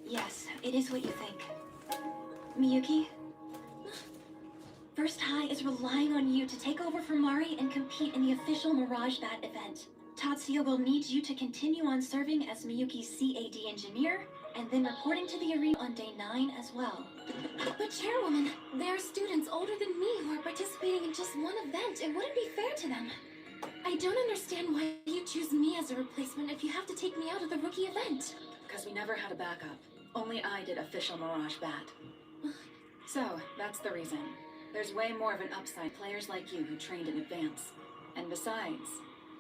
Yes, it is what you think. Miyuki? First High is relying on you to take over for Mari and compete in the official Mirage Bat event. Tatsuya will need you to continue on serving as Miyuki's CAD engineer, and then reporting to the arena on day 9 as well. But Chairwoman, there are students older than me who are participating in just one event. It wouldn't be fair to them. I don't understand why you choose me as a replacement if you have to take me out of the rookie event. Because we never had a backup. Only I did official Mirage Bat. So, that's the reason. There's way more of an upside players like you who trained in advance. And besides,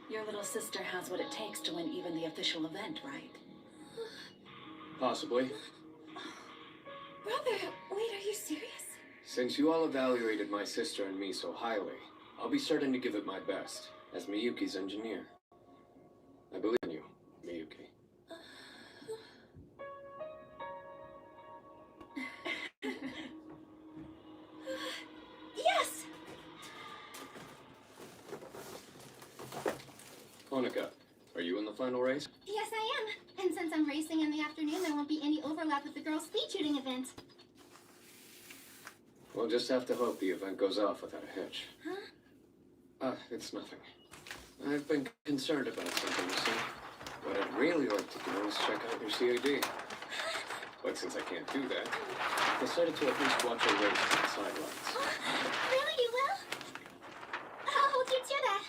your little sister has what it takes to win even the official event, right? Possibly. Brother, wait, are you serious? Since you all evaluated my sister and me so highly, I'll be certain to give it my best, as Miyuki's engineer. I believe in you, Miyuki. Yes! Honoka, are you in the final race? Yes, I am. And since I'm racing in the afternoon, there won't be any overlap with the girls' speed shooting event. We'll just have to hope the event goes off without a hitch. Huh? It's nothing. I've been concerned about something, you see. What I'd really like to do is check out your CAD. But since I can't do that, I decided to at least watch a race to the sidelines. Really, you will? I'll hold you to that.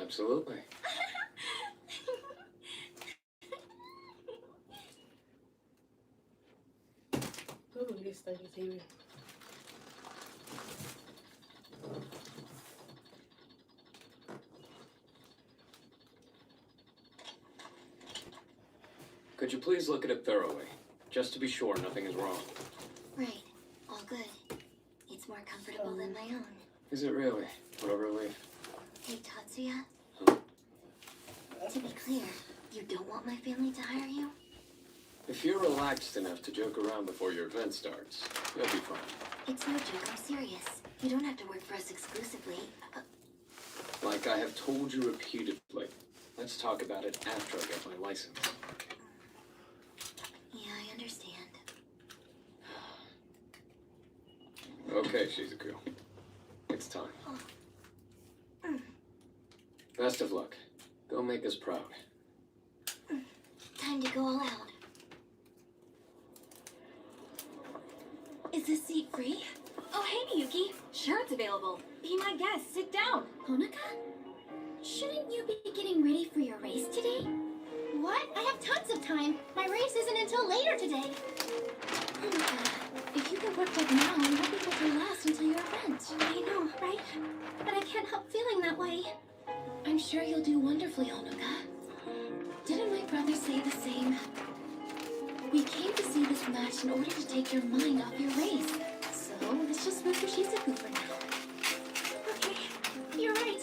Absolutely. Ooh, this thing is heavy. Could you please look at it thoroughly, just to be sure nothing is wrong? Right. All good. It's more comfortable than my own. Is it really? What a relief. Hey, Tatsuya. To be clear, you don't want my family to hire you? If you're relaxed enough to joke around before your event starts, you'll be fine. It's no joke, I'm serious. You don't have to work for us exclusively. Like I have told you repeatedly, let's talk about it after I get my license. Yeah, I understand. Okay, Shizuku. It's time. Best of luck. Go make us proud. Time to go all out. Is this seat free? Oh, hey, Miyuki. Sure, it's available. Be my guest. Sit down. Honoka? Shouldn't you be getting ready for your race today? What? I have tons of time. My race isn't until later today. Honoka, if you can work like now, you won't be able to last until your event. I know, right? But I can't help feeling that way. I'm sure you'll do wonderfully, Honoka. Didn't my brother say the same? We came to see this match in order to take your mind off your race. So let's just root for Shizuku for now. Okay, you're right.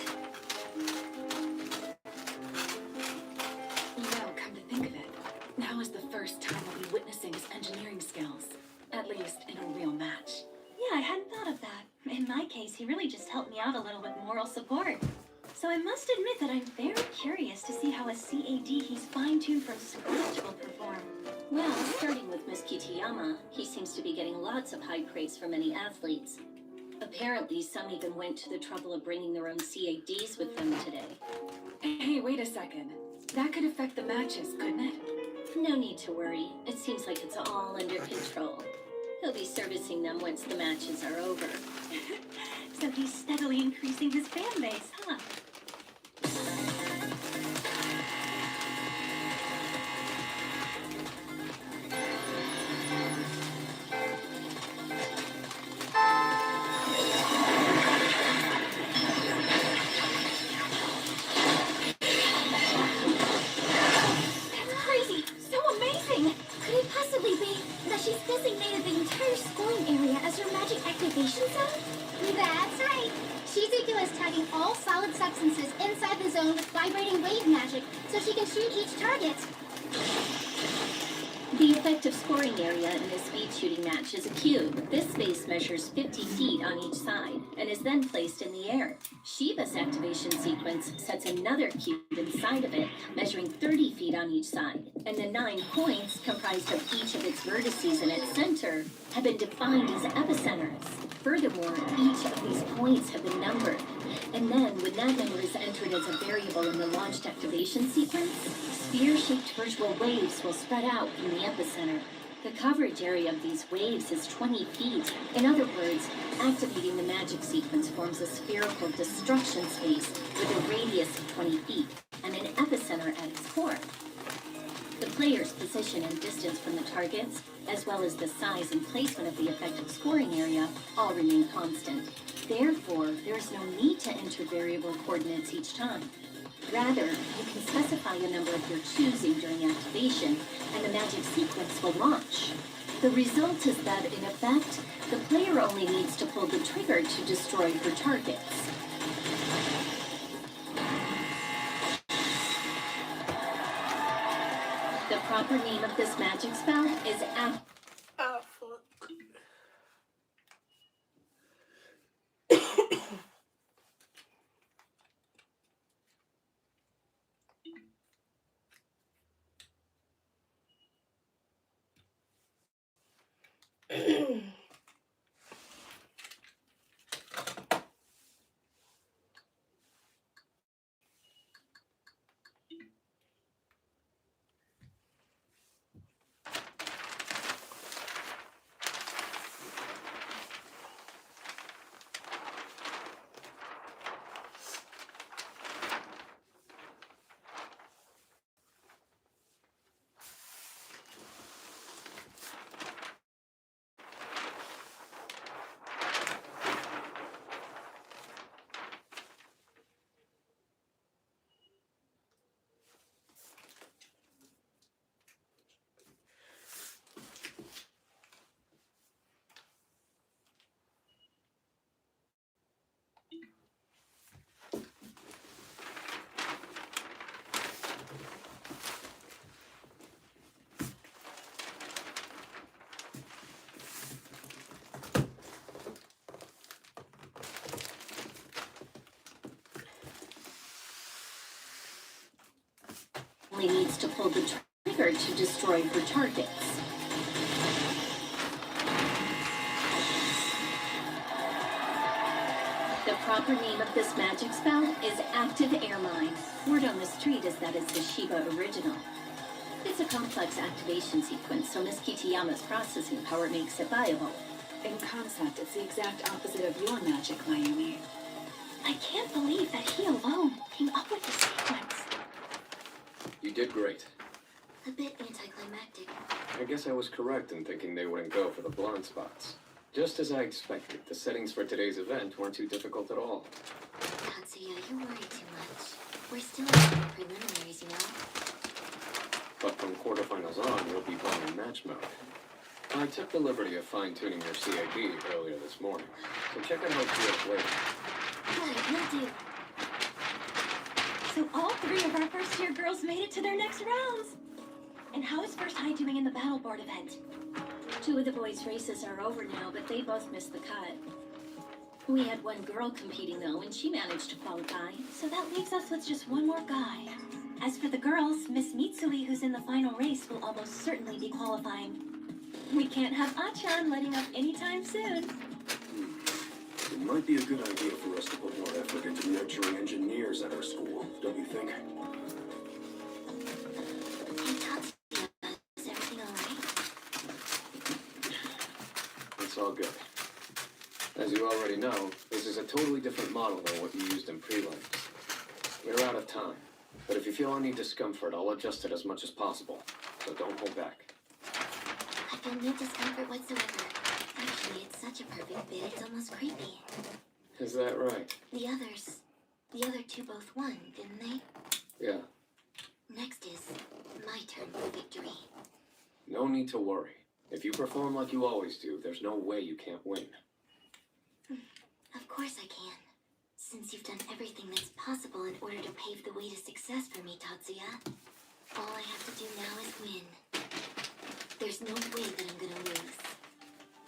You know, come to think of it, now is the first time I'll be witnessing his engineering skills. At least in a real match. Yeah, I hadn't thought of that. In my case, he really just helped me out a little with moral support. So I must admit that I'm very curious to see how a CAD he's fine-tuned from scratch will perform. Well, starting with Miss Kitayama, he seems to be getting lots of high praise from many athletes. Apparently, some even went to the trouble of bringing their own CADs with them today. Hey, wait a second. That could affect the matches, couldn't it? No need to worry. It seems like it's all under control. He'll be servicing them once the matches are over. So he's steadily increasing his fan base, huh? activation zone? That's right. Shizuku is tagging all solid substances inside the zone with vibrating wave magic, so she can shoot each target. The effective scoring area in a speed shooting match is a cube. This space measures 50 feet on each side and is then placed in the air. Shiba's activation sequence sets another cube inside of it, measuring 30 feet on each side. And the 9 points, comprised of each of its vertices in its center, have been defined as epicenters. Furthermore, each of these points have been numbered. And then, when that number is entered as a variable in the launched activation sequence, sphere-shaped virtual waves will spread out from the epicenter. The coverage area of these waves is 20 feet. In other words, activating the magic sequence forms a spherical destruction space with a radius of 20 feet and an epicenter at its core. The player's position and distance from the targets, as well as the size and placement of the effective scoring area, all remain constant. Therefore, there is no need to enter variable coordinates each time. Rather, you can specify a number of your choosing during activation, and the magic sequence will launch. The result is that, in effect, the player only needs to pull the trigger to destroy her targets. The proper name of this magic spell is Oh, fuck. only needs to pull the trigger to destroy her targets. The proper name of this magic spell is Active Air Mine. Word on the street is that it's the Shiba original. It's a complex activation sequence, so Miss Kitayama's processing power makes it viable. In concept, it's the exact opposite of your magic, Mayumi. I can't believe that he alone came up with this sequence. You did great. A bit anticlimactic. I guess I was correct in thinking they wouldn't go for the blonde spots. Just as I expected, the settings for today's event weren't too difficult at all. Tatsuya, you worry too much. We're still in the preliminaries, you know? But from quarterfinals on, you'll be playing in match mode. I took the liberty of fine-tuning your CAD earlier this morning, so check out how it feels later. Good, will do. So all 3 of our first-year girls made it to their next rounds. And how is First High doing in the Battle Board event? 2 of the boys' races are over now, but they both missed the cut. We had 1 girl competing, though, and she managed to qualify. So that leaves us with just 1 more guy. As for the girls, Miss Mitsui, who's in the final race, will almost certainly be qualifying. We can't have Achan letting up anytime soon. It might be a good idea for us to put more effort into nurturing engineers at our school, don't you think? Hey, Tatsuya, is everything alright? It's all good. As you already know, this is a totally different model than what you used in prelims. We're out of time, but if you feel any discomfort, I'll adjust it as much as possible, so don't hold back. I feel no discomfort whatsoever. Actually, it's such a perfect fit, it's almost creepy. Is that right? The other 2 both won, didn't they? Yeah. Next is my turn for victory. No need to worry. If you perform like you always do, there's no way you can't win. course I can. Since you've done everything that's possible in order to pave the way to success for me, Tatsuya, all I have to do now is win. There's no way that I'm gonna lose.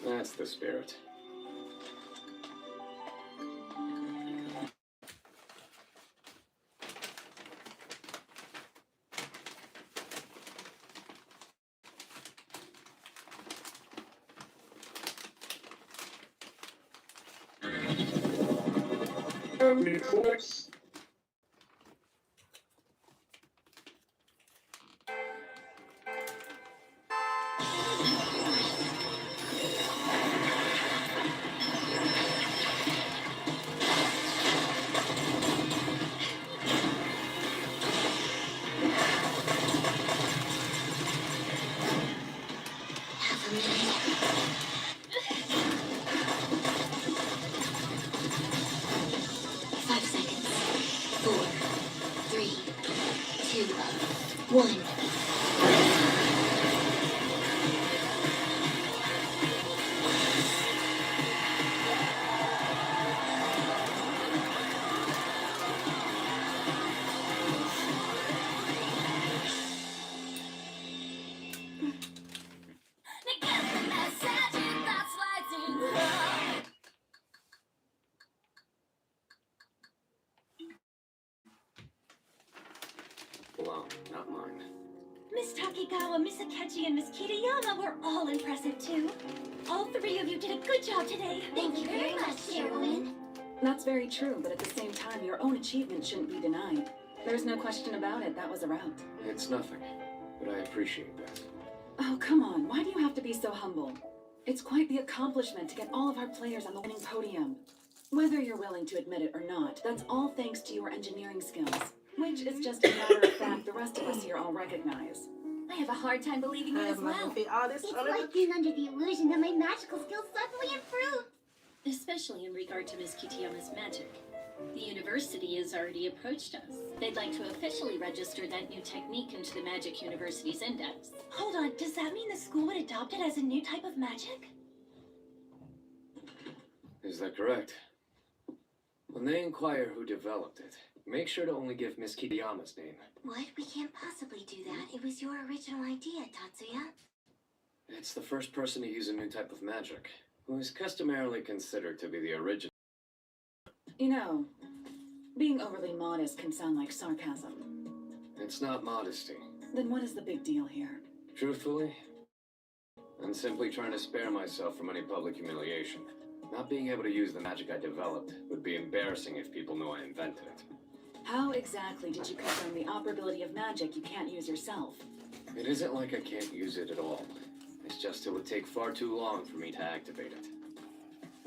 That's the spirit. Well, not mine. Miss Takegawa, Miss Akechi, and Miss Kitayama were all impressive too. All three of you did a good job today. Thank you very much, Chairwoman. That's very true, but at the same time, your own achievement shouldn't be denied. There's no question about it, that was a rout. It's nothing, but I appreciate that. Oh, come on, why do you have to be so humble? It's quite the accomplishment to get all of our players on the winning podium. Whether you're willing to admit it or not, that's all thanks to your engineering skills, which is just a matter of fact the rest of us here all recognize. I have a hard time believing that as well. It's like being under the illusion that my magical skills suddenly improved. Especially in regard to Miss Kitayama's magic. The university has already approached us. They'd like to officially register that new technique into the Magic University's index. Hold on, does that mean the school would adopt it as a new type of magic? Is that correct? When they inquire who developed it, make sure to only give Miss Kitayama's name. What? We can't possibly do that. It was your original idea, Tatsuya. It's the first person to use a new type of magic, who is customarily considered to be the original. You know, being overly modest can sound like sarcasm. It's not modesty. Then what is the big deal here? Truthfully, I'm simply trying to spare myself from any public humiliation. Not being able to use the magic I developed would be embarrassing if people knew I invented it. How exactly did you confirm the operability of magic you can't use yourself? It isn't like I can't use it at all. It's just it would take far too long for me to activate it.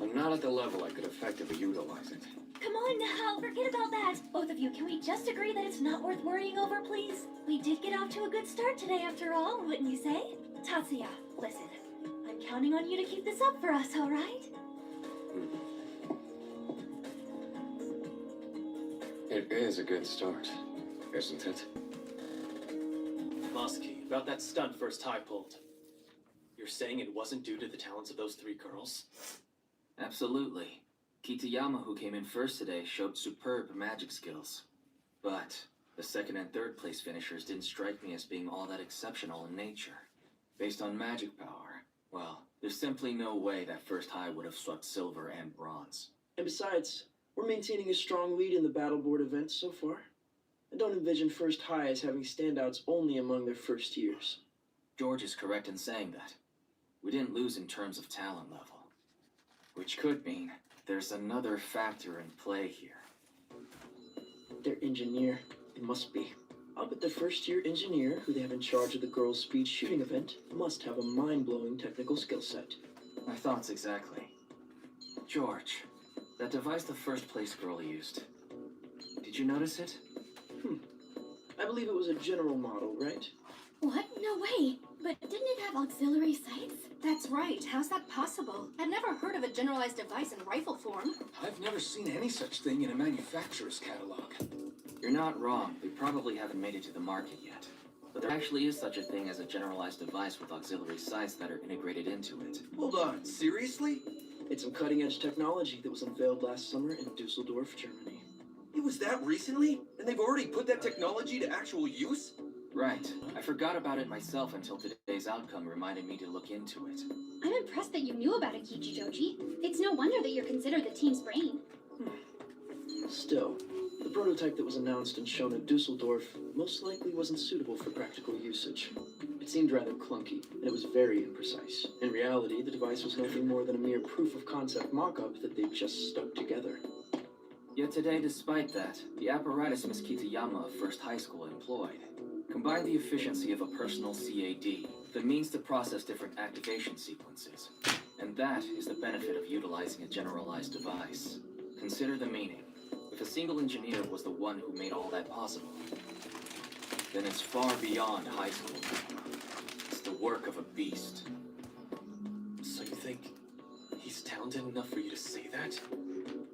I'm not at the level I could effectively utilize it. Come on now, forget about that. Both of you, can we just agree that it's not worth worrying over, please? We did get off to a good start today after all, wouldn't you say? Tatsuya, listen. I'm counting on you to keep this up for us, all right? It is a good start, isn't it? Mosky, about that stunt First High pulled. You're saying it wasn't due to the talents of those three girls? Absolutely. Kitayama, who came in first today, showed superb magic skills. But the second and third place finishers didn't strike me as being all that exceptional in nature. Based on magic power, well, there's simply no way that First High would have swept silver and bronze. And besides, we're maintaining a strong lead in the Battle Board events so far. I don't envision First High as having standouts only among their first years. George is correct in saying that. We didn't lose in terms of talent level. Which could mean there's another factor in play here. Their engineer, it must be. I'll bet the first-year engineer who they have in charge of the girls' speed shooting event must have a mind-blowing technical skill set. My thoughts exactly. George, that device the first place girl used. Did you notice it? I believe it was a general model, right? What? No way. But didn't it have auxiliary sights? That's right. How's that possible? I've never heard of a generalized device in rifle form. I've never seen any such thing in a manufacturer's catalog. You're not wrong. They probably haven't made it to the market yet. But there actually is such a thing as a generalized device with auxiliary sights that are integrated into it. Hold on, seriously? It's some cutting-edge technology that was unveiled last summer in Dusseldorf, Germany. It was that recently? And they've already put that technology to actual use? Right. I forgot about it myself until today's outcome reminded me to look into it. I'm impressed that you knew about it, Kichijoji. It's no wonder that you're considered the team's brain. Still, the prototype that was announced and shown at Dusseldorf most likely wasn't suitable for practical usage. It seemed rather clunky, and it was very imprecise. In reality, the device was nothing more than a mere proof-of-concept mock-up that they just stuck together. Yet today, despite that, the apparatus Miss Kitayama of First High School employed combined the efficiency of a personal CAD, the means to process different activation sequences. And that is the benefit of utilizing a generalized device. Consider the meaning. If a single engineer was the one who made all that possible, then it's far beyond high school. It's the work of a beast. So you think he's talented enough for you to say that?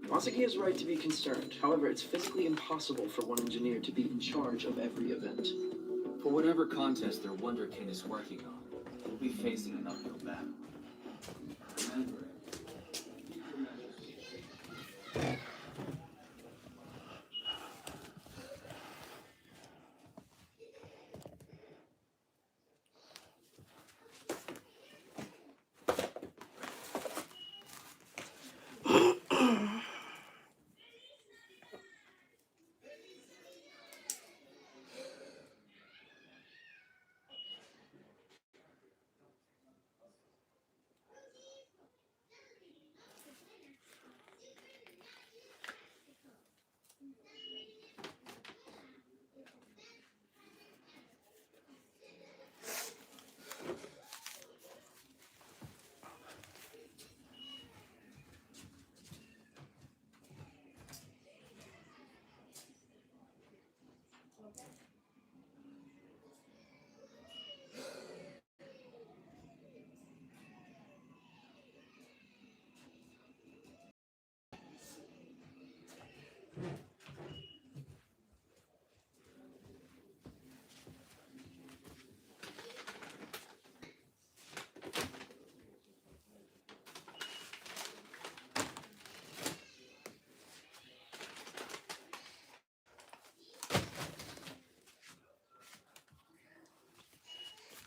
Masaki is right to be concerned. However, it's physically impossible for one engineer to be in charge of every event. For whatever contest their Wonderkin is working on, we'll be facing an uphill battle. Remember it.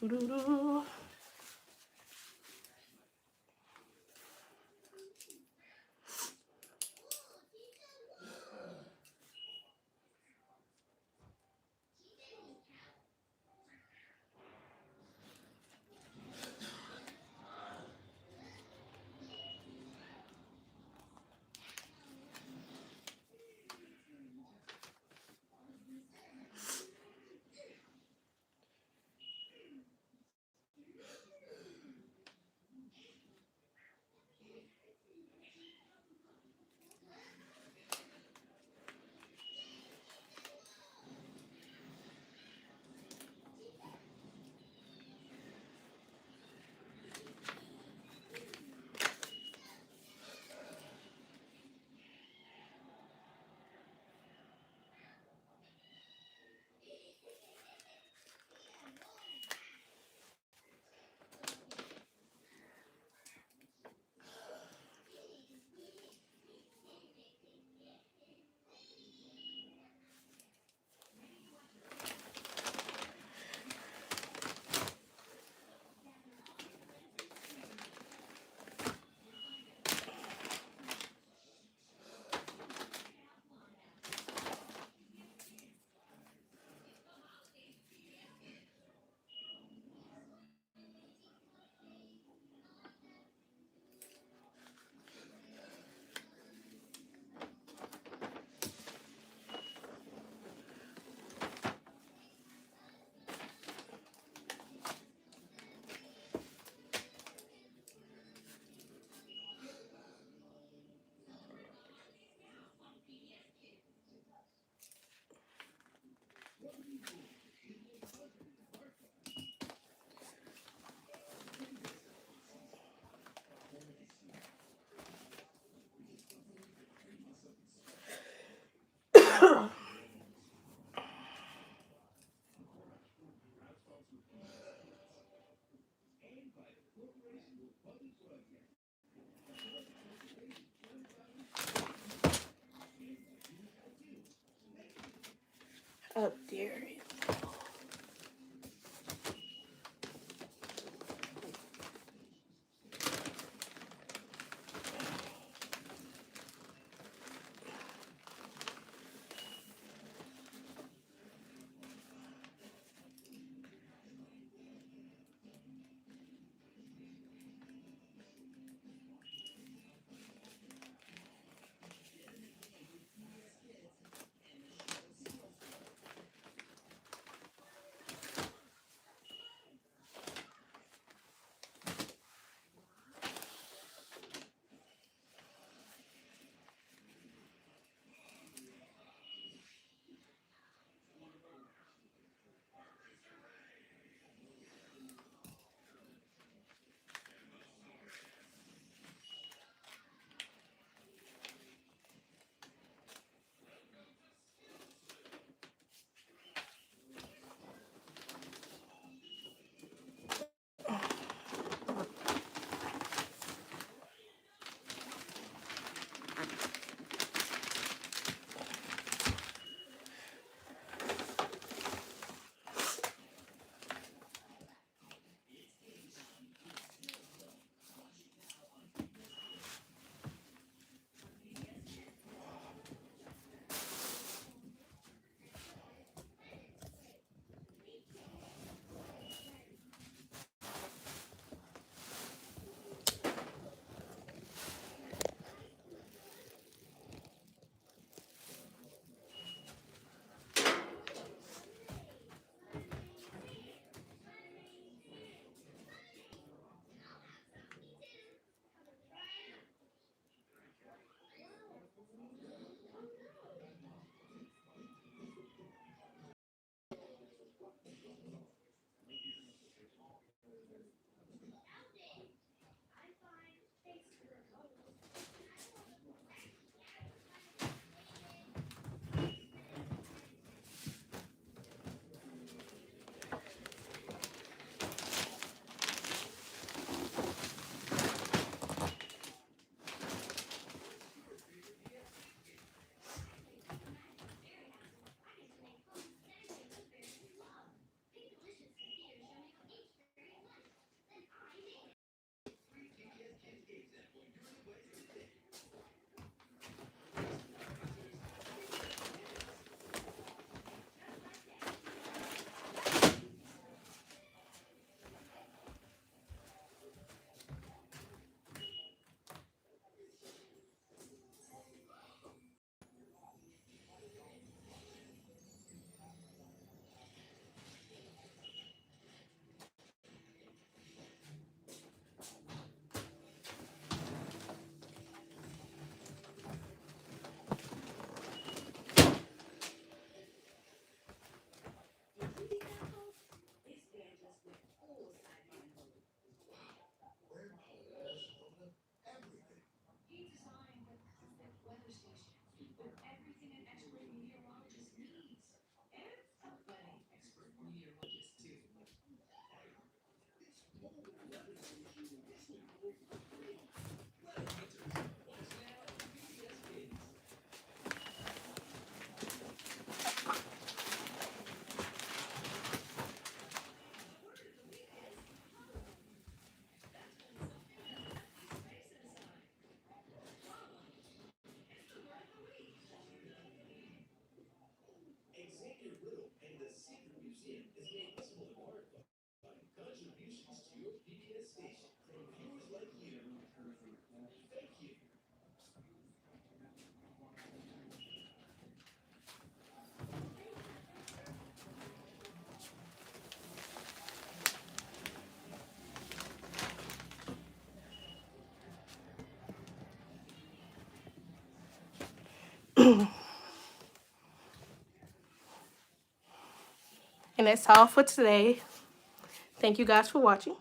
Doo-doo-doo. up there. And that's all for today. Thank you guys for watching.